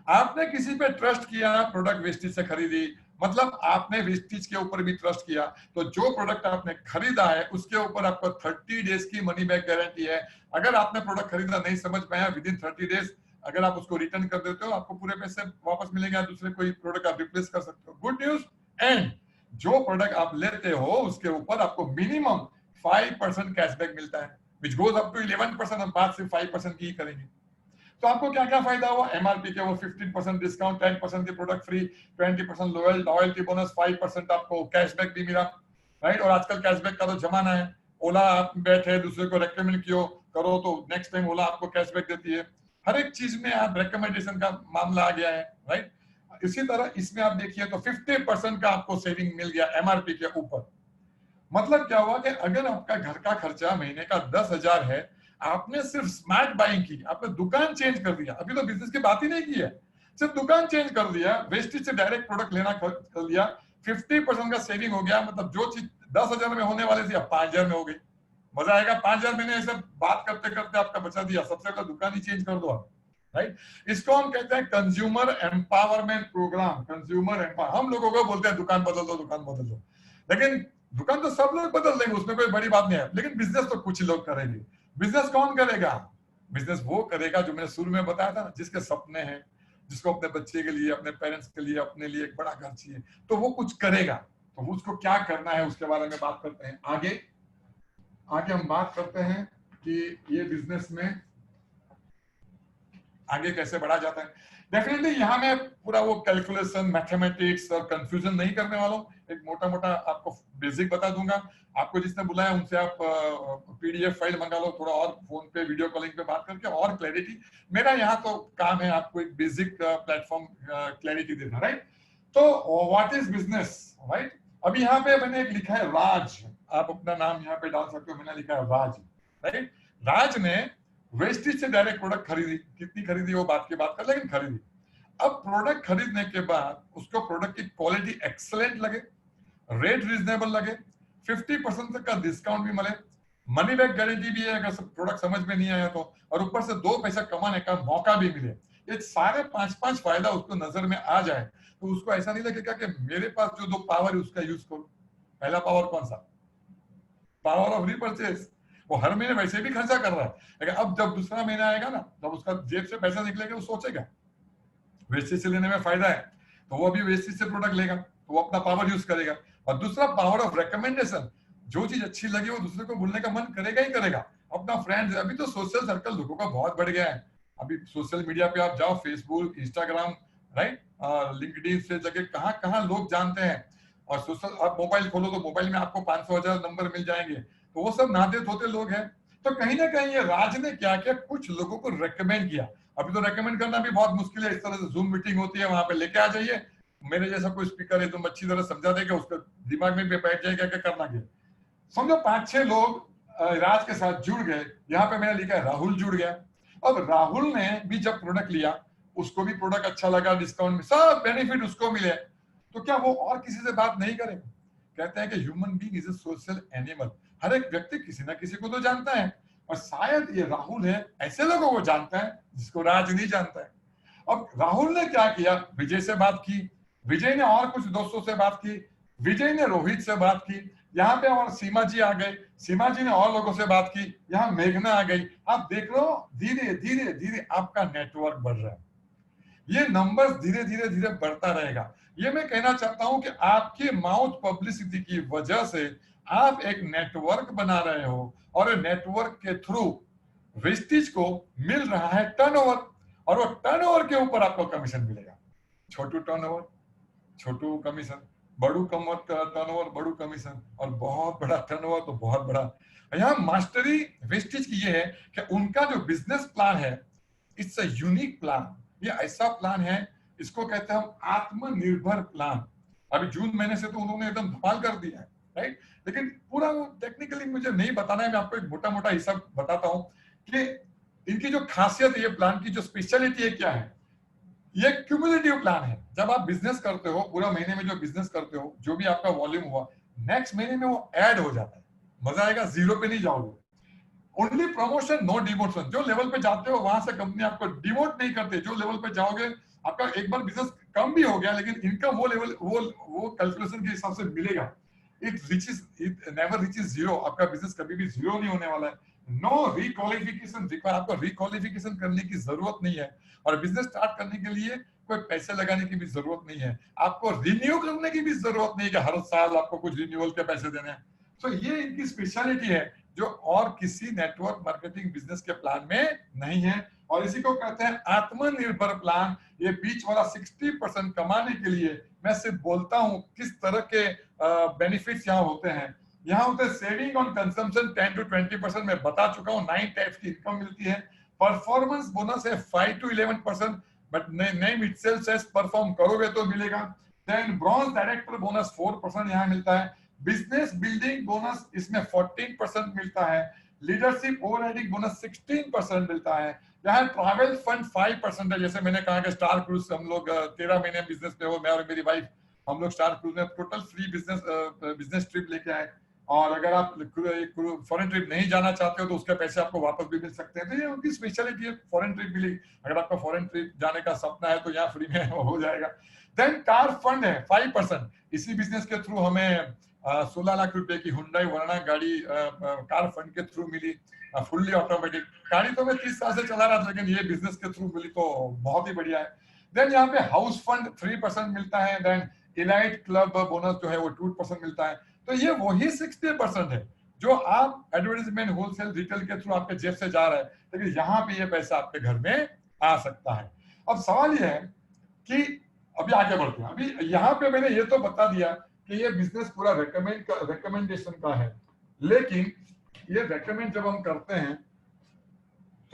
Speaker 1: आपने किसी पे ट्रस्ट किया, प्रोडक्ट वेस्टेज से खरीदी, मतलब आपने वेस्टेज के ऊपर भी ट्रस्ट किया, तो जो प्रोडक्ट आपने खरीदा है उसके ऊपर आपको 30 डेज की मनी बैक गारंटी है। अगर आपने प्रोडक्ट खरीदा नहीं समझ पाया, विद इन 30 डेज अगर आप उसको रिटर्न कर देते हो, आपको पूरे पैसे वापस मिलेंगे, दूसरे कोई प्रोडक्ट आप रिप्लेस कर सकते हो। Good news. एंड जो प्रोडक्ट आप लेते हो उसके ऊपर आपको मिनिमम 5% कैशबैक मिलता है, विच गोज अप टू 11%, हम बात सिर्फ 5% की ही करेंगे। तो आपको क्या क्या फायदा हुआ? एमआरपी के वो 15% डिस्काउंट, 10% की प्रोडक्ट फ्री, 20% लॉयल्टी बोनस, 5% आपको कैशबैक भी मिला, राइट। और आजकल कैशबैक का तो जमाना है, ओला आप बैठे दूसरे को रेकमेंड करो तो नेक्स्ट टाइम ओला आपको कैशबैक देती है। हर एक चीज में आप रिकमेंडेशन का मामला आ गया है, राइट। इसी तरह इसमें आप देखिए तो 50% का आपको सेविंग मिल गया एमआरपी के ऊपर। मतलब क्या हुआ कि अगर आपका घर का खर्चा महीने का 10,000 है, आपने सिर्फ स्मार्ट बाइंग की, आपने दुकान चेंज कर दिया, अभी तो बिजनेस की बात ही नहीं की है, सिर्फ दुकान चेंज कर दिया, वेस्टेज से डायरेक्ट प्रोडक्ट लेना कर लिया, 50% का सेविंग हो गया। मतलब जो चीज 10,000 में होने वाली थी अब 5,000 में हो गई। मजा आएगा। 5,000 मैंने ऐसे बात करते करते आपका बचा दिया, सबसे पहले दुकान ही चेंज कर दो आप, राइट। इसको हम कहते हैं consumer empowerment program. Consumer empower, हम लोगों को बोलते हैं दुकान बदल दो, दुकान बदल दो, लेकिन दुकान तो सब लोग बदल देंगे, उसमें कोई बड़ी बात नहीं है, लेकिन बिजनेस तो कुछ लोग करेंगे। बिजनेस कौन करेगा? बिजनेस वो करेगा जो मैंने शुरू में बताया था, जिसके सपने हैं, जिसको अपने बच्चे के लिए, अपने पेरेंट्स के लिए, अपने लिए एक बड़ा घर चाहिए, तो वो कुछ करेगा। तो उसको क्या करना है उसके बारे में बात करते हैं आगे। आगे हम बात करते हैं कि ये बिजनेस में आगे कैसे बढ़ा जाता है। डेफिनेटली यहाँ मैं पूरा वो कैलकुलेशन, मैथमेटिक्स और कंफ्यूजन नहीं करने वाला हूँ, एक मोटा मोटा आपको बेसिक बता दूंगा। आपको जिसने बुलाया उनसे आप पीडीएफ फाइल मंगा लो, थोड़ा और फोन पे वीडियो कॉलिंग पे बात करके और क्लैरिटी। मेरा यहाँ तो काम है आपको एक बेसिक प्लेटफॉर्म क्लैरिटी देना, राइट। तो व्हाट इज बिजनेस, राइट। अभी यहाँ पे मैंने एक लिखा है राज, आप अपना नाम यहाँ पे डाल सकते हो, मैंने लिखा है राज, राइट। राज ने वेस्टेज से डायरेक्ट प्रोडक्ट खरीदी, कितनी खरीदी वो बात की बात कर, लेकिन खरीदी। अब प्रोडक्ट खरीदने के बाद उसको प्रोडक्ट की क्वालिटी एक्सेलेंट लगे, रेट रीजनेबल लगे, 50% तक का डिस्काउंट भी मिले, मनी बैक गारंटी भी है अगर प्रोडक्ट समझ में नहीं आया तो, और ऊपर से 2 पैसा कमाने का मौका भी मिले। ये सारे 5-5 फायदा उसको नजर में आ जाए तो उसको ऐसा नहीं लगेगा कि मेरे पास जो 2 पावर है उसका यूज करो। पहला पावर कौन सा? Power of repurchase. वो हर महीने वैसे भी खर्चा कर रहा है, लेकिन अब जब दूसरा महीना आएगा ना, जब उसका जेब से पैसा निकलेगा, वो सोचेगा वेस्टेज से लेने में फायदा है, तो वो अभी वेस्टेज से प्रोडक्ट लेगा, तो वो अपना पावर यूज करेगा। और दूसरा पावर ऑफ रिकमेंडेशन, जो चीज अच्छी लगी वो दूसरे को बोलने का मन करेगा ही करेगा। अपना फ्रेंड्स, अभी तो सोशल सर्कल लोगों का बहुत बढ़ गया है। अभी सोशल मीडिया पे आप जाओ, फेसबुक, इंस्टाग्राम, राइट, लिंक्डइन से जगह कहाँ कहाँ लोग जानते हैं। और सोशल, आप मोबाइल खोलो तो मोबाइल में आपको 500,000 नंबर मिल जाएंगे, तो वो सब नाते धोते लोग हैं। तो कहीं ना कहीं ये राज ने क्या किया, कुछ लोगों को रेकमेंड किया। अभी तो रेकमेंड करना भी बहुत मुश्किल है, इस तरह से जूम मीटिंग होती है, वहां पे लेके आ जाइए, मेरे जैसा कोई स्पीकर है तुम अच्छी तरह समझा देगा, उसका दिमाग में भी बैठ जाएगा क्या करना क्या। समझो 5-6 लोग राज के साथ जुड़ गए, यहाँ पे मैंने लिखा है राहुल जुड़ गया। अब राहुल ने भी जब प्रोडक्ट लिया, उसको भी प्रोडक्ट अच्छा लगा, डिस्काउंट में सब बेनिफिट उसको मिले, तो क्या वो और किसी से बात नहीं करेगा? कहते हैं कि human being is a social animal, हर एक व्यक्ति किसी ना किसी को तो जानता है, और शायद ये राहुल है ऐसे लोगों को जानता है जिसको राज नहीं जानता है। अब राहुल ने क्या किया, विजय से बात की, विजय ने और कुछ दोस्तों से बात की, विजय ने रोहित से बात की, यहाँ पे और सीमा जी आ गए, सीमा जी ने और लोगों से बात की, यहाँ मेघना आ गई। आप देख लो धीरे धीरे धीरे आपका नेटवर्क बढ़ रहा है, ये नंबर्स धीरे धीरे धीरे बढ़ता रहेगा। ये मैं कहना चाहता हूं कि आपकी माउथ पब्लिसिटी की वजह से आप एक नेटवर्क बना रहे हो, और नेटवर्क के थ्रू वेस्टिज को मिल रहा है टर्नओवर, और वो टर्नओवर के ऊपर आपको कमीशन मिलेगा। छोटू टर्नओवर छोटू कमीशन, बड़ू टर्नओवर बड़ू कमीशन, और बहुत बड़ा टर्नओवर तो बहुत बड़ा। यहाँ मास्टरी वेस्टिज की ये है कि उनका जो बिजनेस प्लान है, इट्स अ यूनिक प्लान। ये ऐसा प्लान है, इसको कहते हैं हम आत्मनिर्भर प्लान। अभी जून महीने से तो उन्होंने एकदम धमाल कर दिया है, राइट। लेकिन पूरा वो टेक्निकली मुझे नहीं बताना है, मैं आपको एक मोटा मोटा हिसाब बताता हूं कि इनकी जो खासियत है, ये प्लान की जो स्पेशलिटी है क्या है। ये क्यूमुलेटिव प्लान है। जब आप बिजनेस करते हो, पूरा महीने में जो बिजनेस करते हो, जो भी आपका वॉल्यूम हुआ, नेक्स्ट महीने में वो ऐड हो जाता है। मजा आएगा, जीरो पे नहीं जाओगे। Only promotion, no demotion. जो लेवल पे जाते हो वहां से कंपनी आपको डिमोट नहीं करते। जो लेवल पे जाओगे, आपका एक बार बिजनेस कम भी हो गया, लेकिन इनकम वो लेवल वो कैलकुलेशन के हिसाब से मिलेगा। It never reaches zero. आपका बिजनेस कभी भी जीरो नहीं होने वाला है। नो रिक्वालिफिकेशन रिक्वायर, आपको रिक्वालिफिकेशन करने की जरूरत नहीं है, और बिजनेस स्टार्ट करने के लिए कोई पैसे लगाने की भी जरूरत नहीं है। आपको रिन्यू करने की भी जरूरत नहीं है कि हर साल आपको कुछ रिन्यूअल के पैसे देने हैं। तो ये इनकी स्पेशलिटी है, जो और किसी नेटवर्क मार्केटिंग बिजनेस के प्लान में नहीं है। और इसी को कहते हैं आत्मनिर्भर प्लान। ये बीच वाला 60% कमाने के लिए मैं सिर्फ बोलता हूं किस तरह के बेनिफिट्स यहाँ होते हैं। यहाँ होते हैं सेविंग ऑन कंजम्पशन 10 to 20%, मैं बता चुका हूँ। 9 टाइप्स की इनकम मिलती है। परफॉर्मेंस बोनस है 5 to 11%, but name itself says perform करोगे तो मिलेगा। देन ब्रॉन्ज डायरेक्टर बोनस 4% यहाँ मिलता है। बिजनेस बिल्डिंग बोनस इसमें 14% मिलता है। लीडरशिप ओवरराइडिंग बोनस 16% मिलता है। यहाँ ट्रैवल फंड 5% है। जैसे मैंने कहा कि स्टार क्रूज हम लोग 13 महीने बिजनेस पे हो, मैं और मेरी वाइफ, हम लोग स्टार क्रूज में टोटल फ्री बिजनेस ट्रिप लेके आए। और अगर आप फॉरेन ट्रिप नहीं जाना चाहते हो तो उसके पैसे आपको वापस भी मिल सकते हैं। तो ये उनकी स्पेशलिटी है, फॉरेन ट्रिप मिली। अगर आपका फॉरेन ट्रिप जाने का सपना है तो यहाँ फ्री में हो जाएगा। देन कार फंड है 5%। इसी बिजनेस के थ्रू हमें 16 लाख रुपए की हुंडई वर्ना गाड़ी कार फंड के थ्रू मिली, फुल्ली ऑटोमेटिक। गाड़ी तो मैं 30 साल से चला रहा था, लेकिन ये बिजनेस के थ्रू मिली तो बहुत ही बढ़िया है। देन यहाँ पे हाउस फंड 3% मिलता है। देन इलाइट क्लब बोनस जो है वो 2% मिलता है। तो ये वही 60% है जो आप एडवर्टाइजमेंट होलसेल रिटेल के थ्रू आपके जेब से जा रहा है, लेकिन यहाँ पे ये पैसा आपके घर में आ सकता है। अब सवाल ये है कि अभी आगे बढ़ते हैं। अभी यहाँ पे मैंने ये तो बता दिया कि ये बिजनेस पूरा रिकमेंडेशन का है, लेकिन ये रेकमेंड जब हम करते हैं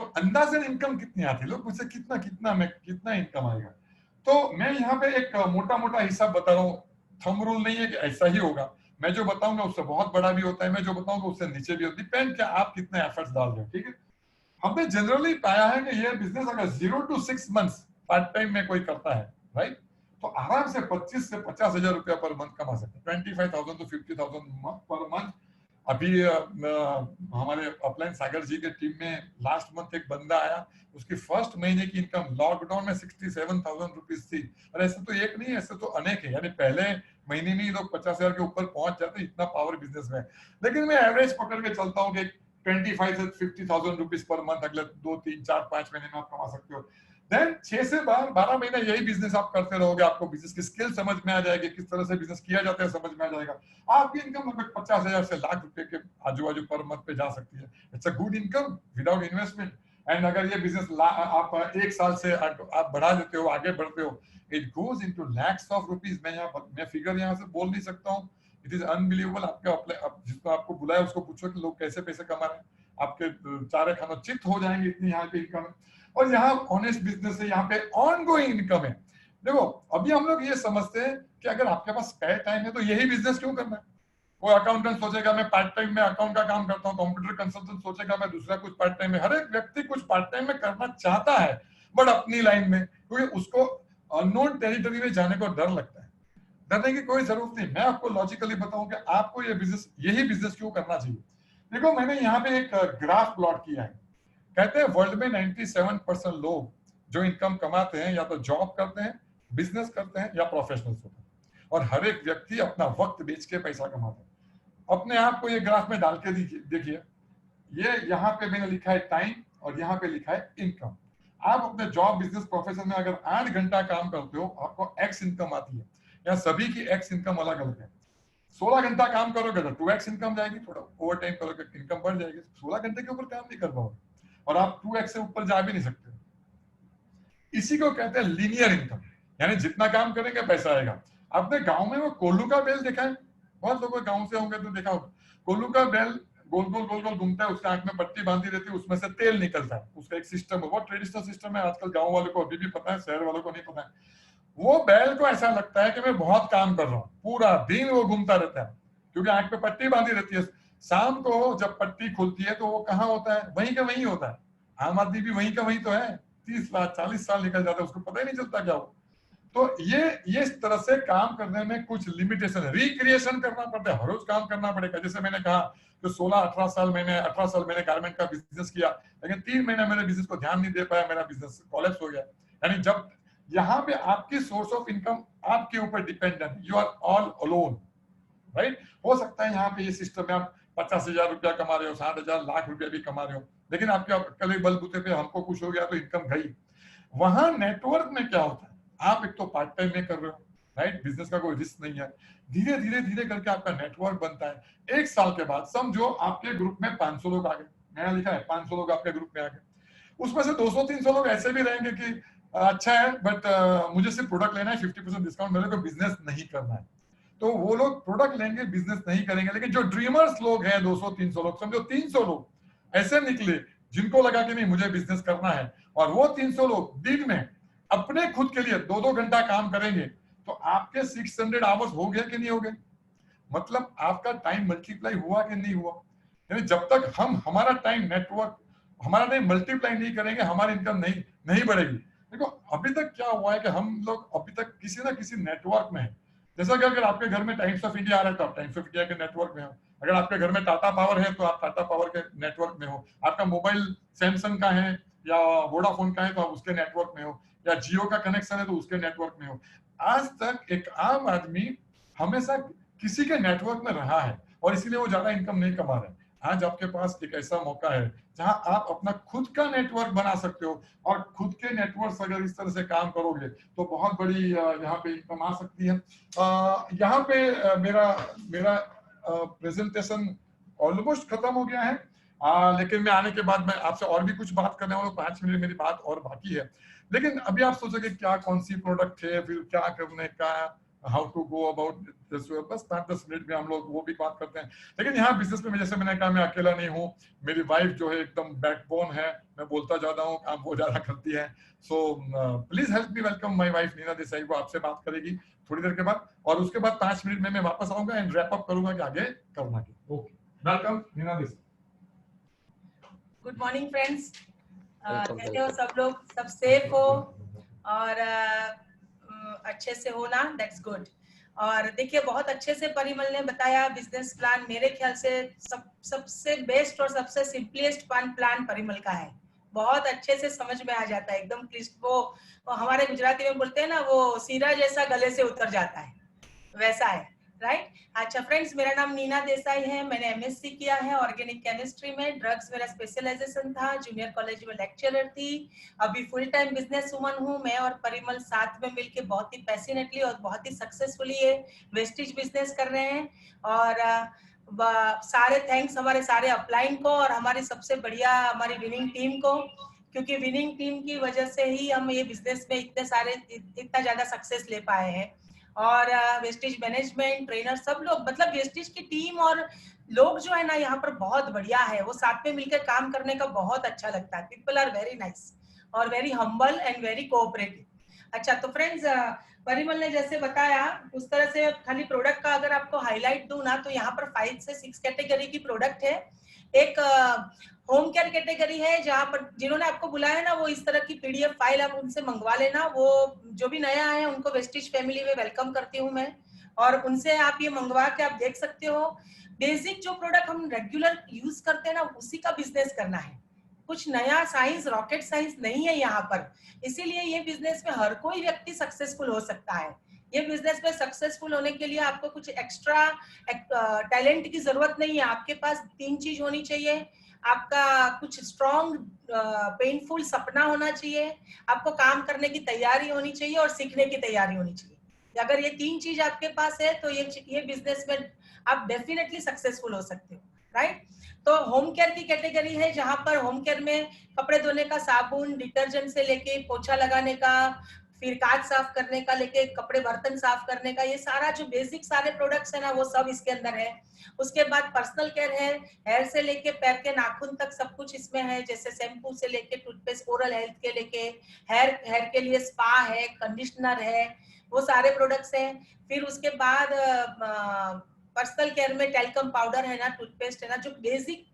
Speaker 1: तो अंदाजन इनकम कितनी आती है। लोग पूछते कितना इनकम आएगा। तो मैं यहाँ पे एक मोटा मोटा हिसाब बता रहा हूँ। थंब रूल नहीं है कि ऐसा ही होगा। मैं जो बताऊंगा उससे बहुत बड़ा भी होता है, मैं जो बताऊंगा उससे नीचे भी होता है। डिपेंड क्या आप कितने एफर्ट्स डाल रहे हो, ठीक है। हमने जनरली पाया है कि ये बिजनेस अगर 0 to 6 months पार्ट टाइम में कोई करता है, राइट, तो आराम से 25 से 50,000 रुपया पर मंथ कमा सकते हैं। 25,000 to 50,000 पर मंथ। अभी हमारे अपलाइन सागर जी के टीम में लास्ट मंथ एक बंदा आया, उसकी फर्स्ट महीने की इनकम लॉकडाउन में 67,000 रुपीज थी। और ऐसे तो एक नहीं, ऐसे तो अनेक है। यानी पहले महीने में ही लोग 50,000 के ऊपर पहुंच जाते हैं, इतना पावर बिजनेस में। लेकिन मैं एवरेज पकड़ के चलता हूँ कि 25 से 50,000 रुपीज पर मंथ अगले 2, 3, 4, 5 महीने में आप कमा सकते हो। देन 6 से 12 महीने यही बिजनेस आप करते रहोगे, आपको बिजनेस की स्किल समझ में आ जाएगी, किस तरह से बिजनेस किया जाता है समझ में आ जाएगा। आपकी इनकम लगभग 50,000 से लाख रुपए के आजू बाजू पर मंथ पे जा सकती है। It's a good income without investment. And अगर ये बिजनेस आप एक साल से आप बढ़ा देते हो, आगे बढ़ते हो, it goes into lakhs of rupees. मैं फिगर यहाँ से बोल नहीं सकता हूँ। It is unbelievable. जिसको आपको बुलाया उसको पूछो कि लोग कैसे पैसे कमा रहे हैं। आपके चारे खाना चित हो जाएंगे, इतनी यहाँ पे इनकम है। और यहाँ ऑनेस्ट बिजनेस है, यहाँ पे ऑन गोइंग इनकम है। देखो अभी हम लोग ये समझते हैं कि अगर आपके पास स्पेयर टाइम है तो यही बिजनेस क्यों करना है। कोई अकाउंटेंट सोचेगा मैं पार्ट टाइम में अकाउंट का काम करता हूँ, कंप्यूटर कंसल्टेंट सोचेगा मैं दूसरा कुछ पार्ट टाइम में। हर एक व्यक्ति कुछ पार्ट टाइम में करना चाहता है, बट अपनी लाइन में, क्योंकि उसको अननोन टेरिटरी में जाने को डर लगता है। डरने की कोई जरूरत नहीं। मैं आपको लॉजिकली बताऊं कि आपको ये बिजनेस, यही बिजनेस क्यों करना चाहिए। देखो मैंने यहाँ पे एक ग्राफ प्लॉट किया है। कहते हैं वर्ल्ड में 97% लोग जो इनकम कमाते हैं या तो जॉब करते हैं, बिजनेस करते हैं या प्रोफेशनल्स होते हैं, और हर एक व्यक्ति अपना वक्त बेच के पैसा कमाता है। अपने आप को ये ग्राफ में डाल के देखिए, ये यहाँ पे मैंने लिखा है टाइम और यहाँ पे लिखा है इनकम। आप अपने जॉब बिजनेस प्रोफेशन में अगर 8 घंटा काम करते हो आपको एक्स इनकम आती है। यहाँ सभी की एक्स इनकम अलग अलग है। 16 घंटा काम करोगे तो 2x इनकम जाएगी, थोड़ा ओवर टाइम करोगे इनकम बढ़ जाएगी। 16 घंटे के ऊपर काम नहीं कर पाओगे और आप 2x से ऊपर जा भी नहीं सकते। इसी को कहते हैं लीनियर इनकम, यानी जितना काम करेंगे पैसा आएगा। आपने गांव में वो कोल्लू का बेल देखा है? बहुत लोग गांव से होंगे तो देखा होगा। कोल्लू का बेल गोल गोल घूमता है, उसके आंख में पट्टी बांधी रहती है, उसमें से तेल निकलता है। उसका एक सिस्टम है, बहुत ट्रेडिशनल सिस्टम है। आजकल गांव वालों को अभी भी पता है, शहर वालों को नहीं पता है। वो बैल को ऐसा लगता है कि मैं बहुत काम कर रहा हूँ, पूरा दिन वो घूमता रहता है क्योंकि आंख पे पट्टी बांधी रहती है। शाम को जब पट्टी खुलती है तो वो कहाँ होता है? वहीं का वहीं होता है। आम आदमी भी वहीं का वहीं तो है। 30 साल 40 साल निकल जाता है, उसको पता ही नहीं चलता क्या हो। तो ये इस तरह से काम करने में कुछ लिमिटेशन है। रिक्रिएशन करना पड़ता है, हर रोज काम करना पड़ेगा। जैसे मैंने कहा कि 18 साल मैंने गारमेंट का बिजनेस किया, लेकिन 3 महीने मेरे बिजनेस को ध्यान नहीं दे पाया, मेरा बिजनेस कोलैप्स हो गया। यानी जब यहाँ पे आपकी सोर्स ऑफ इनकम आपके ऊपर dependent, you are all alone, right. हो सकता है यहाँ पे ये सिस्टम में आप 50,000 रुपया कमा रहे हो, 60,000 लाख रुपया भी कमा रहे हो, लेकिन आपके कल बलबूते पे हमको कुछ हो गया तो इनकम गई। वहां नेटवर्क में क्या होता है, आप एक तो पार्ट टाइम में कर रहे हो, राइट, बिजनेस का कोई रिस्क नहीं है। धीरे धीरे करके आपका नेटवर्क बनता है। 1 साल के बाद समझो आपके ग्रुप में 500 लोग आ गए। मैंने लिखा है 500 लोग आपके ग्रुप में आ गए। उसमें से 200-300 लोग ऐसे भी रहेंगे कि अच्छा है बट मुझे सिर्फ प्रोडक्ट लेना है, 50% डिस्काउंट, मेरे को बिजनेस नहीं करना है। तो वो लोग प्रोडक्ट लेंगे, बिजनेस नहीं करेंगे। लेकिन जो ड्रीमर्स लोग हैं 200-300 लोग, समझो 300 लोग ऐसे निकले जिनको लगा कि नहीं मुझे बिजनेस करना है, और वो 300 लोग दिन में अपने खुद के लिए 2-2 घंटा काम करेंगे, तो आपके 600 आवर्स हो गए कि नहीं हो गए? मतलब आपका टाइम मल्टीप्लाई हुआ कि नहीं हुआ? यानी जब तक हम हमारा टाइम नेटवर्क हमारा टाइम मल्टीप्लाई नहीं करेंगे, हमारी इनकम नहीं बढ़ेगी। देखो अभी तक क्या हुआ है कि हम लोग अभी तक किसी ना किसी नेटवर्क में है। जैसा कि अगर आपके घर में टाइम्स ऑफ इंडिया आ रहा है तो आप टाइम्स ऑफ इंडिया के नेटवर्क में हो। अगर आपके घर में टाटा पावर है तो आप टाटा पावर के नेटवर्क में हो। आपका मोबाइल सैमसंग का है या वोडाफोन का है तो आप उसके नेटवर्क में हो, या जियो का कनेक्शन है तो उसके नेटवर्क में हो। आज तक एक आम आदमी हमेशा किसी के नेटवर्क में रहा है और इसीलिए वो ज्यादा इनकम नहीं कमा रहे। आज आपके पास एक ऐसा मौका है जहां आप अपना खुद का नेटवर्क बना सकते हो, और खुद के नेटवर्क अगर इस तरह से काम करोगे तो बहुत बड़ी यहाँ पे इनकम आ सकती है। यहाँ पे मेरा प्रेजेंटेशन ऑलमोस्ट खत्म हो गया है, लेकिन मैं आने के बाद मैं आपसे और भी कुछ बात करने वाला हूँ। 5 मिनट मेरी बात और बाकी है, लेकिन अभी आप सोचोगे क्या कौन सी प्रोडक्ट है, फिर क्या करने का, how to go about this. बस 5-10 मिनट में हम लोग वो भी बात करते हैं। लेकिन यहाँ बिजनेस में जैसे मैंने कहा मैं अकेला नहीं हूँ, मेरी वाइफ जो है एकदम बैकबोन है। मैं बोलता ज्यादा हूँ, काम वो ज्यादा करती है। So please help me welcome my wife Neena Desai. वो आपसे बात करेगी थोड़ी देर के बाद, और उसके बाद 5 मिनट में मैं वापस आऊंगा एंड रैप अप करूंगा कि आगे करना क्या। Okay, welcome Neena Desai.
Speaker 2: Good morning friends, कैसे हो सब लोग? सब सेफ हो और अच्छे से हो ना? That's good. और देखिए बहुत अच्छे से परिमल ने बताया बिजनेस प्लान। मेरे ख्याल से सबसे बेस्ट और सबसे सिंपलेस्ट प्लान परिमल का है। बहुत अच्छे से समझ में आ जाता है, एकदम क्रिस्प। वो हमारे गुजराती में बोलते हैं ना, वो सीरा जैसा गले से उतर जाता है, वैसा है, राइट। अच्छा फ्रेंड्स, मेरा नाम नीना देसाई है। मैंने एमएससी किया है ऑर्गेनिक केमिस्ट्री में। ड्रग्स मेरा स्पेशलाइजेशन था। जूनियर कॉलेज में लेक्चरर थी। अभी फुल टाइम बिजनेस वुमन हूँ। मैं और परिमल साथ में मिलके बहुत ही पैशनेटली और बहुत ही सक्सेसफुली ये वेस्टेज बिजनेस कर रहे हैं। और सारे थैंक्स हमारे सारे अपलाइन को और हमारी सबसे बढ़िया हमारी विनिंग टीम को, क्योंकि विनिंग टीम की वजह से ही हम ये बिजनेस में इतना ज्यादा सक्सेस ले पाए हैं। और वेस्टेज मैनेजमेंट ट्रेनर सब लोग, मतलब वेस्टेज की टीम और लोग जो है ना यहाँ पर बहुत बढ़िया है, वो साथ में मिलकर काम करने का बहुत अच्छा लगता है। पीपल आर वेरी नाइस और very humble and very cooperative. अच्छा, तो फ्रेंड्स परिमल ने जैसे बताया उस तरह से खाली प्रोडक्ट का अगर आपको हाईलाइट दूं ना, तो यहाँ पर 5 से 6 कैटेगरी की प्रोडक्ट है। एक होम केयर कैटेगरी है, जहाँ पर जिन्होंने आपको बुलाया ना वो इस तरह की पीडीएफ फाइल आप उनसे मंगवा लेना। वो जो भी नया है उनको वेस्टिज फैमिली में वेलकम करती हूँ मैं, और उनसे आप ये मंगवा के आप देख सकते हो। बेसिक जो प्रोडक्ट हम रेगुलर यूज करते हैं ना, उसी का बिजनेस करना है। कुछ नया साइंस, रॉकेट साइंस नहीं है यहाँ पर। इसीलिए ये बिजनेस में हर कोई व्यक्ति सक्सेसफुल हो सकता है। ये बिजनेस में सक्सेसफुल होने के लिए आपको कुछ एक्स्ट्रा टैलेंट की जरूरत नहीं है। आपके पास 3 चीज होनी चाहिए। आपका कुछ स्ट्रॉन्ग पेनफुल सपना होना चाहिए, आपको काम करने की तैयारी होनी चाहिए और सीखने की तैयारी होनी चाहिए। अगर ये 3 चीज आपके पास है तो ये बिजनेस में आप डेफिनेटली सक्सेसफुल हो सकते हो, राइट। तो होम केयर की कैटेगरी है, जहां पर होम केयर में कपड़े धोने का साबुन, डिटर्जेंट से लेके पोछा लगाने का, फिर कांच साफ करने का लेके कपड़े बर्तन साफ करने का, ये सारा जो बेसिक सारे प्रोडक्ट्स है ना वो सब इसके अंदर है। उसके बाद पर्सनल केयर है, हेयर से लेके पैर के नाखून तक सब कुछ इसमें है, जैसे शैम्पू से लेके टूथपेस्ट, ओरल हेल्थ के लेके हेयर के लिए स्पा है, कंडीशनर है, वो सारे प्रोडक्ट्स हैं। फिर उसके बाद पर्सनल केयर में टेल्कम पाउडर है ना, टूथपेस्ट है ना, जो बेसिक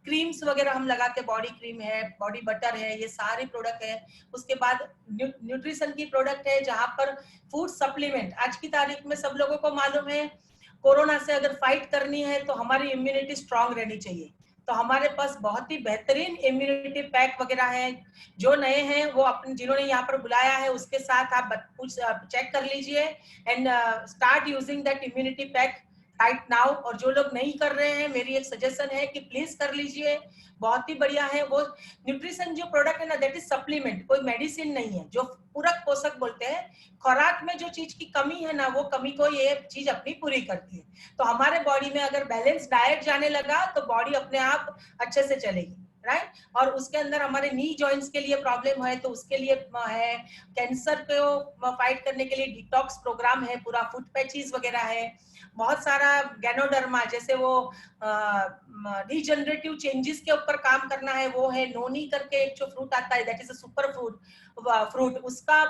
Speaker 2: क्रीम्स वगैरह हम लगाते हैं, बॉडी क्रीम है, बॉडी बटर है, ये सारे प्रोडक्ट है। उसके बाद न्यूट्रिशन की प्रोडक्ट है, जहां पर फूड सप्लीमेंट, आज की तारीख में सब लोगों को मालूम है कोरोना से अगर फाइट करनी है तो हमारी इम्यूनिटी स्ट्रांग रहनी चाहिए। तो हमारे पास बहुत ही बेहतरीन इम्यूनिटी पैक वगैरह है। जो नए हैं वो अपने, जिन्होंने यहाँ पर बुलाया है उसके साथ आप कुछ चेक कर लीजिए and start using that immunity pack right now. और जो लोग नहीं कर रहे हैं, मेरी एक सजेशन है कि प्लीज कर लीजिए, बहुत ही बढ़िया है। वो न्यूट्रिशन जो प्रोडक्ट है ना, दैट इज सप्लीमेंट, कोई मेडिसिन नहीं है। जो पूरक पोषक बोलते हैं, खुराक में जो चीज की कमी है ना, वो कमी को ये चीज अपनी पूरी करती है। तो हमारे बॉडी में अगर बैलेंस डाइट जाने लगा तो बॉडी अपने आप अच्छे से चलेगी, राइट। और उसके अंदर हमारे नी जॉइंट्स के लिए प्रॉब्लम है तो उसके लिए है, कैंसर को फाइट करने के लिए डिटॉक्स प्रोग्राम है, पूरा फुट पैचेस वगैरह है, बहुत सारा गैनोडर्मा, जैसे वो रीजनरेटिव चेंजेस के ऊपर काम करना है, वो है। नोनी करके एक जो फ्रूट आता है, that is a super fruit, उसका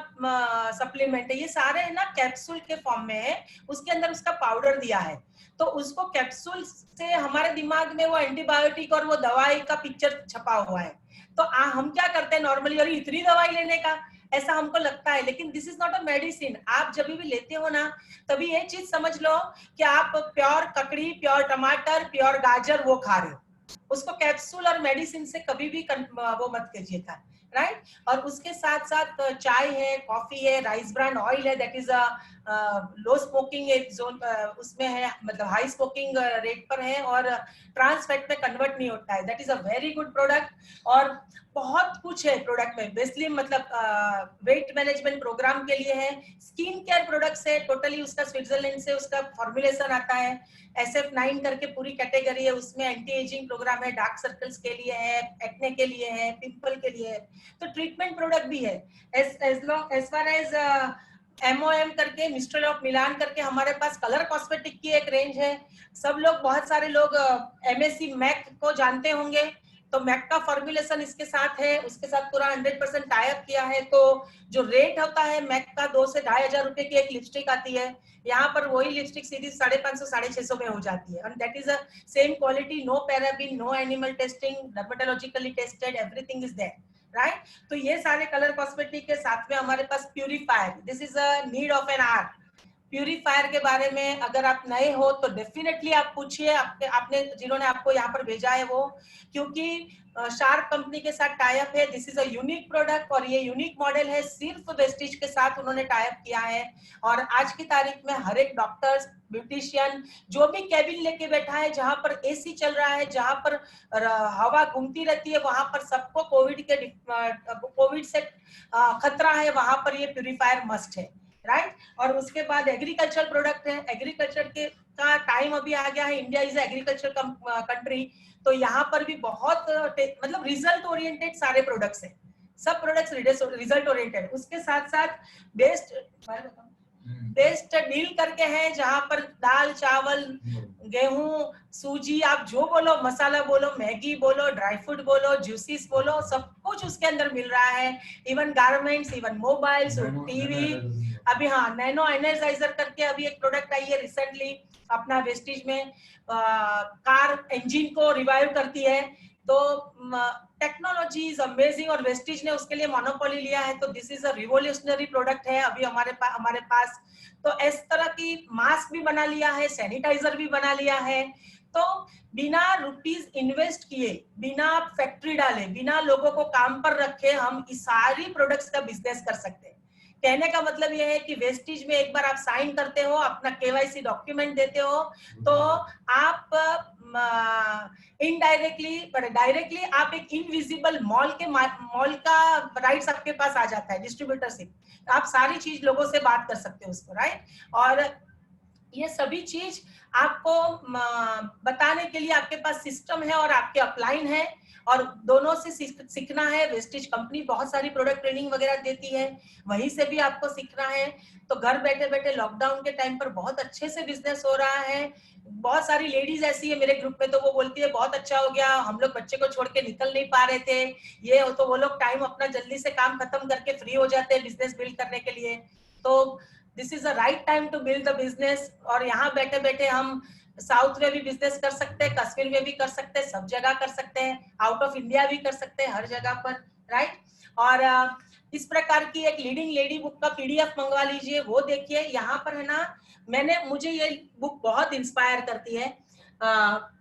Speaker 2: सप्लीमेंट है। ये सारे है ना कैप्सूल के फॉर्म में है, उसके अंदर उसका पाउडर दिया है। तो उसको कैप्सूल से हमारे दिमाग में वो एंटीबायोटिक और वो दवाई का पिक्चर छपा हुआ है। तो हम क्या करते हैं नॉर्मली, अरे इतनी दवाई लेने का, ऐसा हमको लगता है। लेकिन this is not a medicine. आप जब भी लेते हो ना, तभी ये चीज समझ लो कि आप प्योर ककड़ी, प्योर टमाटर, प्योर गाजर वो खा रहे हो। उसको कैप्सूल और मेडिसिन से कभी भी वो मत कीजिएगा, राइट। और उसके साथ साथ चाय है, कॉफी है, राइस ब्रांड ऑयल है, that is a low smoking zone, उसमें है, मतलब हाई स्मोकिंग रेट पर है, और ट्रांस फैट में कन्वर्ट नहीं होता है, that is a very good product. और बहुत कुछ है प्रोडक्ट में, बेसिकली मतलब वेट मैनेजमेंट प्रोग्राम के लिए है, स्किन केयर प्रोडक्ट्स है, टोटली उसका स्विट्जरलैंड से उसका फॉर्मुलेशन आता है। SF9 करके पूरी कैटेगरी है, उसमें एंटी एजिंग प्रोग्राम है, डार्क सर्कल्स के लिए है, एक्ने के लिए है, पिंपल के लिए है। तो ट्रीटमेंट प्रोडक्ट भी है। एज फार एज MOM करके, मिस्टर ऑफ मिलान करके हमारे पास कलर कॉस्मेटिक की एक रेंज है। सब लोग, बहुत सारे लोग MSC मैक को जानते होंगे, तो मैक का फॉर्मुलेशन इसके साथ है, उसके साथ पूरा 100% टाइप किया है। तो जो रेट होता है मैक का, 2 से 2,500 रुपए की एक लिपस्टिक आती है, यहाँ पर वही लिपस्टिक सीधी 550, 650 में हो जाती है। And that is a same quality, no paraben, no animal testing, dermatologically tested, everything is there, right. तो ये सारे कलर कॉस्मेटिक के साथ में हमारे पास purifier, this is a need of an art. Purifier के बारे में अगर आप नए हो तो डेफिनेटली आप पूछिए, आपने जिन्होंने आपको यहाँ पर भेजा है वो, क्योंकि शार्प कंपनी के साथ टाइप है। This is a unique product, और ये यूनिक मॉडल है, सिर्फ वेस्टिज के साथ उन्होंने टाइप किया है। और आज की तारीख में हर एक डॉक्टर्स, ब्यूटिशियन, जो भी केबिन लेके बैठा है, जहां पर AC चल रहा है, जहां पर हवा घूमती रहती है, वहां पर सबको कोविड से खतरा है, वहां पर ये प्यूरीफायर मस्ट है, राइट। और उसके बाद एग्रीकल्चर प्रोडक्ट है। एग्रीकल्चर के का टाइम अभी आ गया है, इंडिया इज एग्रीकल्चर कंट्री, तो यहाँ पर भी बहुत मतलब रिजल्ट ओरिएंटेड सारे प्रोडक्ट्स हैं, सब प्रोडक्ट्स रिजल्ट ओरिएंटेड। उसके साथ साथ बेस्ट डील करके है, जहां पर दाल, चावल, गेहूं, सूजी, आप जो बोलो, मसाला बोलो, मैगी बोलो, ड्राई फ्रूट बोलो, जूसेस बोलो, सब कुछ उसके अंदर मिल रहा है। Even garments, even mobiles, TV. अभी हाँ, नैनो एनर्जाइजर करके अभी एक प्रोडक्ट आई है रिसेंटली अपना वेस्टेज में, कार इंजन को रिवाइव करती है। तो टेक्नोलॉजी इज अमेजिंग और वेस्टेज ने उसके लिए मोनोपोली लिया है। तो this is a revolutionary product है अभी हमारे पास। तो इस तरह की मास्क भी बना लिया है, सैनिटाइजर भी बना लिया है। तो बिना रुपीस इन्वेस्ट किए, बिना फैक्ट्री डाले, बिना लोगों को काम पर रखे हम इस सारी प्रोडक्ट्स का बिजनेस कर सकते हैं। कहने का मतलब यह है कि वेस्टेज में एक बार आप साइन करते हो, अपना केवाईसी डॉक्यूमेंट देते हो, तो आप इनडायरेक्टली डायरेक्टली आप एक इनविजिबल मॉल का राइट्स आपके पास आ जाता है, डिस्ट्रीब्यूटरशिप। आप सारी चीज लोगों से बात कर सकते हो उसको, राइट। और ये सभी चीज आपको बताने के लिए आपके पास सिस्टम है और आपके अपलाइन है, और दोनों से सीखना है। वेस्टेज कंपनी बहुत सारी प्रोडक्ट ट्रेनिंग वगैरह देती है, वहीं से भी आपको सीखना है। तो घर बैठे बैठे लॉकडाउन के टाइम पर बहुत अच्छे से बिजनेस हो रहा है। बहुत सारी लेडीज ऐसी है मेरे ग्रुप में, तो वो बोलती है बहुत अच्छा हो गया, हम लोग बच्चे को छोड़ के निकल नहीं पा रहे थे, ये तो वो लोग टाइम अपना जल्दी से काम खत्म करके फ्री हो जाते हैं बिजनेस बिल्ड करने के लिए। तो this is the right time to build the business. और यहाँ बैठे बैठे हम साउथ में भी बिजनेस कर सकते हैं, कश्मीर में भी कर सकते हैं, सब जगह कर सकते हैं, आउट ऑफ इंडिया भी कर सकते हैं, हर जगह पर, राइट। और इस प्रकार की एक लीडिंग लेडी बुक का पीडीएफ मंगवा लीजिए, वो देखिए। यहाँ पर है ना, मुझे ये बुक बहुत इंस्पायर करती है।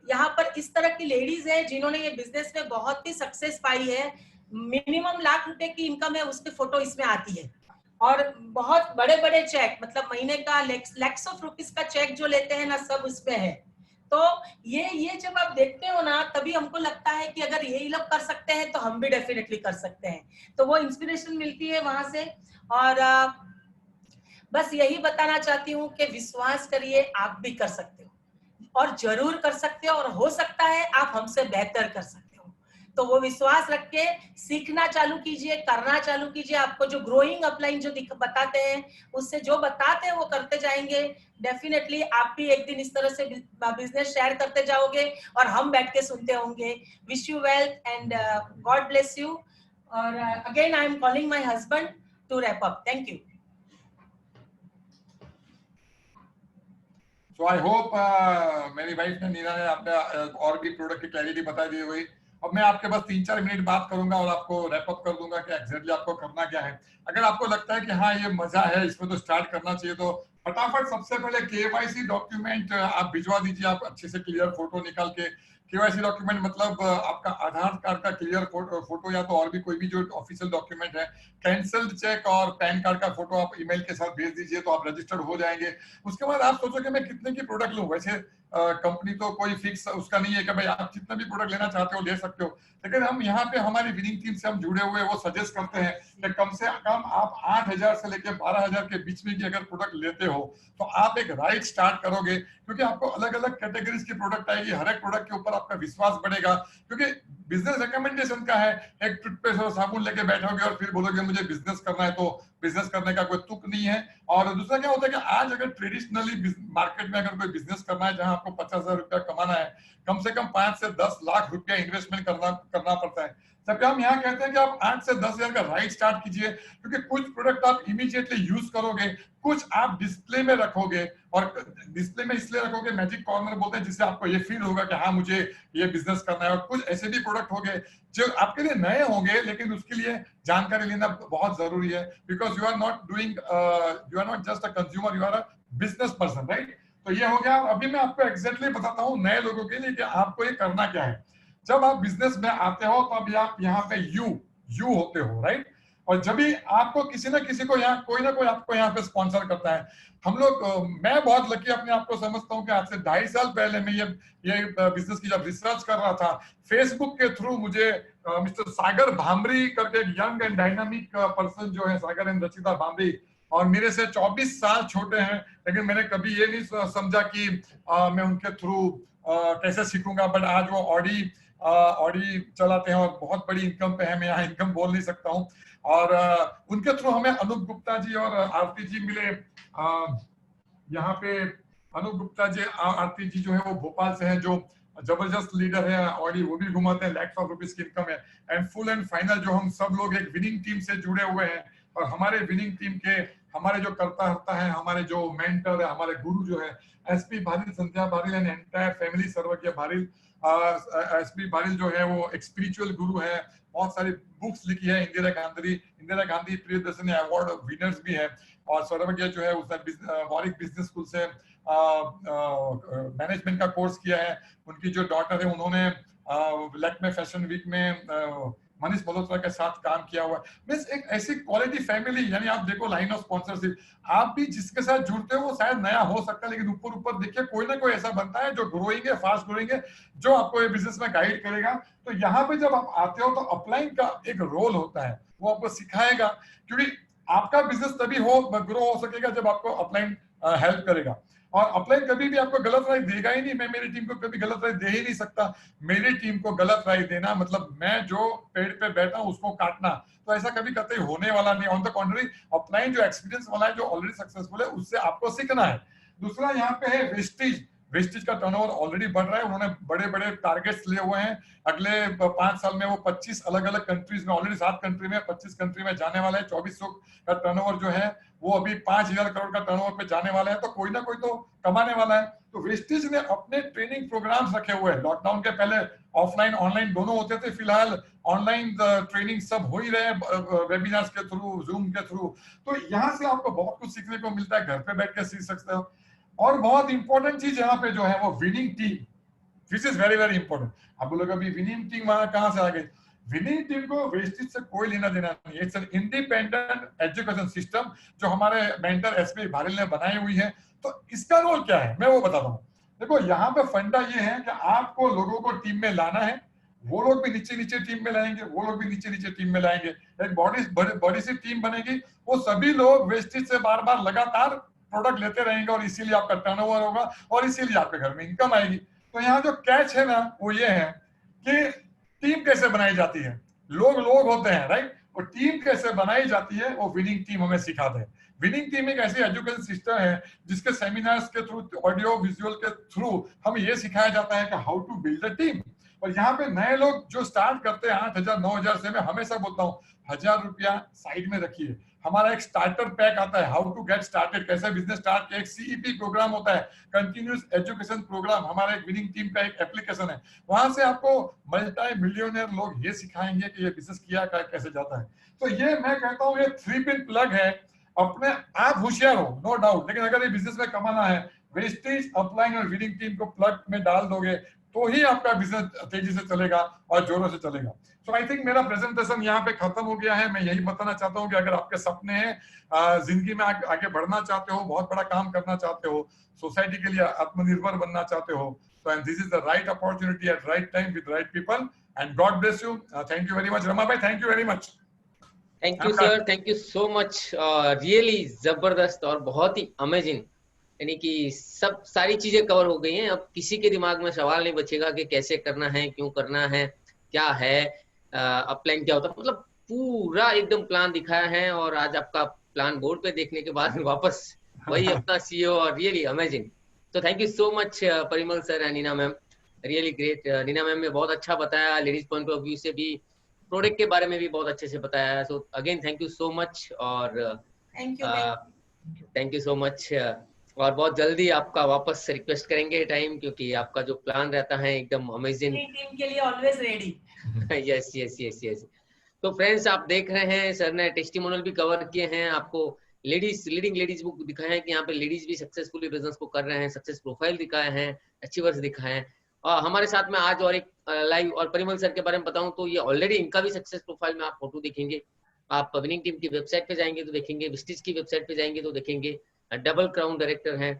Speaker 2: यहाँ पर इस तरह की लेडीज है जिन्होंने ये बिजनेस में बहुत ही सक्सेस पाई है। मिनिमम लाख रुपए की इनकम है, उसके फोटो इसमें आती है। और बहुत बड़े बड़े चेक, मतलब महीने का लैक्स ऑफ रुपीस का चेक जो लेते हैं ना, सब उसमें है। तो ये जब आप देखते हो ना, तभी हमको लगता है कि अगर यही लोग कर सकते हैं तो हम भी डेफिनेटली कर सकते हैं। तो वो इंस्पिरेशन मिलती है वहां से। और बस यही बताना चाहती हूँ कि विश्वास करिए, आप भी कर सकते हो और जरूर कर सकते हो, और हो सकता है आप हमसे बेहतर कर सकते हो। तो वो विश्वास रख के सीखना चालू कीजिए, करना चालू कीजिए। आपको जो ग्रोइंग अपलाइन जो बताते हैं, उससे जो बताते हैं वो करते जाएंगे। डेफिनेटली आप भी एक दिन इस तरह से बिजनेस शेयर करते जाओगे और हम बैठ के सुनते होंगे। Wish you wealth and God bless you. और again I am calling my husband to wrap up. Thank you.
Speaker 1: So I hope मेरी वाइफ ने, नीना ने, आपने और भी प्रोडक्ट की क्लैरिटी बता दी हुई। अब मैं आपके बस 3-4 मिनट बात करूंगा और आपको रैप अप कर दूंगा कि एग्जैक्टली आपको करना क्या है। अगर आपको लगता है कि हाँ ये मजा है, इसमें तो स्टार्ट करना चाहिए, तो फटाफट सबसे पहले केवाईसी डॉक्यूमेंट आप भिजवा दीजिए। आप अच्छे से क्लियर फोटो निकाल के, केवाईसी डॉक्यूमेंट मतलब आपका आधार कार्ड का क्लियर फोटो या तो और भी कोई भी जो ऑफिशियल डॉक्यूमेंट है, कैंसल्ड चेक और पैन कार्ड का फोटो आप ईमेल के साथ भेज दीजिए, तो आप रजिस्टर्ड हो जाएंगे। उसके बाद आप सोचो कि मैं कितने की प्रोडक्ट लूं। वैसे कंपनी तो कोई फिक्स उसका नहीं है कि भाई आप जितना भी प्रोडक्ट लेना चाहते हो ले सकते हो, लेकिन हम यहाँ पे हमारी विनिंग टीम से हम जुड़े हुए, वो सजेस्ट करते हैं कि कम से कम आप 8,000 से लेकर 12,000 के बीच में की अगर प्रोडक्ट लेते हो तो आप एक राइट स्टार्ट करोगे, क्योंकि आपको अलग अलग कैटेगरीज की प्रोडक्ट आएगी। हर एक प्रोडक्ट के ऊपर आपका विश्वास बढ़ेगा, क्योंकि बिजनेस रिकमेंडेशन का है। एक टूथपेस्ट और साबुन लेके बैठोगे और फिर बोलोगे मुझे बिजनेस करना है, तो बिजनेस करने का कोई तुक नहीं है। और दूसरा क्या होता है कि आज अगर ट्रेडिशनली मार्केट में अगर कोई बिजनेस करना है जहां आपको 50,000 रुपया कमाना है, कम से कम 5 से 10 लाख रुपया इन्वेस्टमेंट करना पड़ता है। जबकि हम यहाँ कहते हैं कि आप 8 से 10,000 का राइट स्टार्ट कीजिए, क्योंकि कुछ प्रोडक्ट आप इमीडिएटली यूज करोगे, कुछ आप डिस्प्ले में रखोगे। और डिस्प्ले में इसलिए रखोगे, मैजिक कॉर्नर बोलते हैं, जिससे आपको ये फील होगा कि हाँ मुझे ये बिजनेस करना है। और कुछ ऐसे भी प्रोडक्ट होंगे जो आपके लिए नए होंगे, लेकिन उसके लिए जानकारी लेना बहुत जरूरी है, because you are not just a consumer, you are a business person, right. तो ये हो गया। अभी मैं आपको एग्जैक्टली बताता हूँ नए लोगों के लिए कि आपको ये करना क्या है। जब आप बिजनेस में आते हो तब आप यहाँ पे यू होते हो, राइट। और जब भी आपको किसी ना किसी को यहाँ कोई ना कोई आपको यहाँ पे स्पॉन्सर करता है। हम लोग मैं बहुत लकी अपने आप को समझता हूँ कि आज से 2.5 साल पहले मैं ये बिजनेस की जब रिसर्च कर रहा था, फेसबुक के थ्रू मुझे मिस्टर सागर भामरी करके एक यंग एंड डायनामिक पर्सन जो है, सागर एंड रचिता भामरी, और मेरे से 24 साल छोटे हैं, लेकिन मैंने कभी ये नहीं समझा कि मैं उनके थ्रू कैसे सीखूंगा। बट आज वो ऑडी चलाते हैं और बहुत बड़ी इनकम पे है। मैं यहाँ इनकम बोल नहीं सकता हूँ। और उनके थ्रू हमें अनूप गुप्ता जी और आरती जी मिले यहाँ पे अनूप गुप्ता जी, आरती जी जो है वो भोपाल से हैं, जो जबरदस्त लीडर है, ऑडी वो भी घुमाते हैं, लैक्स ऑफ रुपीज की इनकम है। एंड फुल एंड फाइनल जो हम सब लोग एक विनिंग टीम से जुड़े हुए हैं, और हमारे विनिंग टीम के हमारे जो करता हरता है, हमारे जो मेंटर है, हमारे गुरु जो है SP Baril, Sandhya Baril and entire family, Sarvagya Baril. SP बारिल जो है वो एक स्पिरिचुअल गुरु है, बहुत सारी बुक्स लिखी है, इंदिरा गांधी प्रियदर्शनी अवार्ड विनर्स भी है। और सर्वज्ञ जो है उसने वारिक बिजनेस स्कूल से मैनेजमेंट का कोर्स किया है। उनकी जो डॉटर है उन्होंने लैक्मे फैशन वीक में मनीष मल्होत्रा के साथ काम किया हुआ है। मींस एक ऐसी क्वालिटी फैमिली, यानी आप देखो लाइन ऑफ स्पॉन्सरशिप, आप भी जिसके साथ जुड़ते हो वो शायद नया हो सकता है, लेकिन ऊपर ऊपर देखिए कोई ना कोई ऐसा बनता है जो ग्रोइंग है, फास्ट ग्रोइंग है, जो आपको ये बिजनेस में गाइड करेगा। तो यहाँ पे जब आप आते हो तो अपलाइन का एक रोल होता है, वो आपको सिखाएगा, क्योंकि आपका बिजनेस तभी ग्रो हो सकेगा जब आपको अपलाइन हेल्प करेगा। और अपलाइन कभी भी आपको गलत राय देगा ही नहीं। मैं मेरी टीम को कभी गलत राय दे ही नहीं सकता। मेरी टीम को गलत राय देना मतलब मैं जो पेड़ पे बैठा हूं उसको काटना, तो ऐसा कभी कतई होने वाला नहीं। ऑन द कॉन्ट्ररी, अपलाइन जो एक्सपीरियंस वाला है, जो ऑलरेडी सक्सेसफुल है, उससे आपको सीखना है। दूसरा यहाँ पे है वेस्टिज। वेस्टिज का टर्नओवर ऑलरेडी बढ़ रहा है। उन्होंने बड़े बड़े टारगेट्स लिए हुए हैं। अगले 5 साल में वो 25 अलग अलग कंट्रीज में, ऑलरेडी 7 कंट्री में, 25 कंट्री में जाने वाला है। 2400 का टर्नओवर जो है वो अभी 5000 करोड़ का टर्नओवर पे जाने वाला है। तो कोई ना कोई तो कमाने वाला है। तो वेस्टिज ने अपने ट्रेनिंग प्रोग्राम्स रखे हुए हैं। लॉकडाउन के पहले ऑफलाइन ऑनलाइन दोनों होते थे, फिलहाल ऑनलाइन ट्रेनिंग सब हो ही रहे हैं, वेबिनार्स के थ्रू, जूम के थ्रू। तो यहाँ से आपको बहुत कुछ सीखने को मिलता है, घर पे बैठ के सीख सकते हो। और बहुत इंपॉर्टेंट चीज यहाँ पे जो है वो winning team. This is very very important. आप बोलोगे अभी विनिंग टीम वहां कहां से आ गई? विनिंग टीम को वेस्टिज से कोई लेना देना नहीं है। It's an independent education system जो हमारे मेंटर एसपी बारिल ने बनाई हुई है। तो इसका रोल क्या है मैं वो बताता हूँ। देखो यहाँ पे फंडा ये है कि आपको लोगों को टीम में लाना है, वो लोग भी नीचे नीचे टीम में लाएंगे, वो लोग भी नीचे नीचे टीम में लाएंगे, एक बड़ी सी टीम बनेगी। वो सभी लोग वेस्टिज से बार बार लगातार प्रोडक्ट लेते रहेंगे, और इसीलिए आपका टर्नओवर होगा, और इसीलिए आपके घर में इनकम आएगी। तो यहाँ जो कैच है ना वो ये है कि टीम कैसे बनाई जाती है। लोग होते हैं, राइट? और टीम कैसे बनाई जाती है वो विनिंग टीम हमें सिखाते हैं। विनिंग टीम एक ऐसी एजुकेशन सिस्टम है जिसके सेमिनार्स के थ्रू, ऑडियो विजुअल के थ्रू हमें ये सिखाया जाता है कि how to build a team. और यहाँ पे नए लोग जो स्टार्ट करते हैं 8000 9000 से, मैं हमेशा बोलता हूँ 1000 रुपया साइड में रखिए। हमारा एक स्टार्टर पैक आता है, हाउ टू गेट स्टार्टेड, कैसे बिजनेस स्टार्ट। एक सीईपी प्रोग्राम होता है, कंटिन्यूअस एजुकेशन प्रोग्राम, हमारा एक विनिंग टीम का एक एप्लीकेशन है। वहां से आपको मल्टी मिलियनर लोग ये सिखाएंगे कि ये बिजनेस किया कैसे जाता है। तो ये मैं कहता हूँ ये 3 पिन प्लग है। अपने आप होशियार हो, नो डाउट, लेकिन अगर ये बिजनेस में कमाना है, वेस्टेज, अपलाइन और विनिंग टीम को प्लग में डाल दोगे तो ही आपका बिजनेस तेजी से चलेगा और जोरों से चलेगा। सो आई थिंक मेरा प्रेजेंटेशन यहाँ पे खत्म हो गया है। मैं यही बताना चाहता हूँ कि अगर आपके सपने हैं, जिंदगी में आगे बढ़ना चाहते हो, बहुत बड़ा काम करना चाहते हो, सोसाइटी के लिए आत्मनिर्भर बनना चाहते हो, तो and this is the right opportunity at right time with right people. And God bless you. Thank you very much Rama भाई, thank you very much.
Speaker 3: Thank you sir, thank you so much. Really जबरदस्त और बहुत ही amazing. यानी कि सब सारी चीजें cover हो गई हैं। अब किसी के दिमाग में सवाल नहीं बचेगा कि कैसे करना है, क्यों करना है, क्या है, अपलाइन क्या होता है। मतलब पूरा एकदम प्लान दिखाया है, और आज आपका प्लान बोर्ड पे देखने के बाद वापस वही अपना सीईओ, और रियली अमेजिंग। तो thank you so much Parimal sir and Neena ma'am, really great. Neena ma'am ने बहुत अच्छा बताया, लेडीज पॉइंट ऑफ व्यू से भी, प्रोडक्ट के बारे में भी बहुत अच्छे से बताया। So again thank you so much, और थैंक यू सो मच। और बहुत जल्दी आपका वापस रिक्वेस्ट करेंगे टाइम, क्योंकि आपका जो प्लान रहता है एकदम अमेजिंग।
Speaker 2: टीम के लिए always ready.
Speaker 3: Yes yes yes yes. तो फ्रेंड्स आप देख रहे हैं, सर ने टेस्टिमोनियल भी कवर किए हैं, आपको लीडिंग लेडीज बुक दिखाए हैं कि यहाँ पे लेडीज भी सक्सेसफुली बिजनेस को कर रहे हैं, सक्सेस प्रोफाइल दिखाए हैं, अचीवर्स दिखाए हैं। और हमारे साथ में आज और एक लाइव, और परिमल सर के बारे में बताऊं तो ये ऑलरेडी इनका भी सक्सेस प्रोफाइल में आप फोटो देखेंगे। आप विनिंग टीम की वेबसाइट पे जाएंगे तो देखेंगे, विस्टिज की वेबसाइट पे जाएंगे तो देखेंगे, डबल क्राउन डायरेक्टर हैं,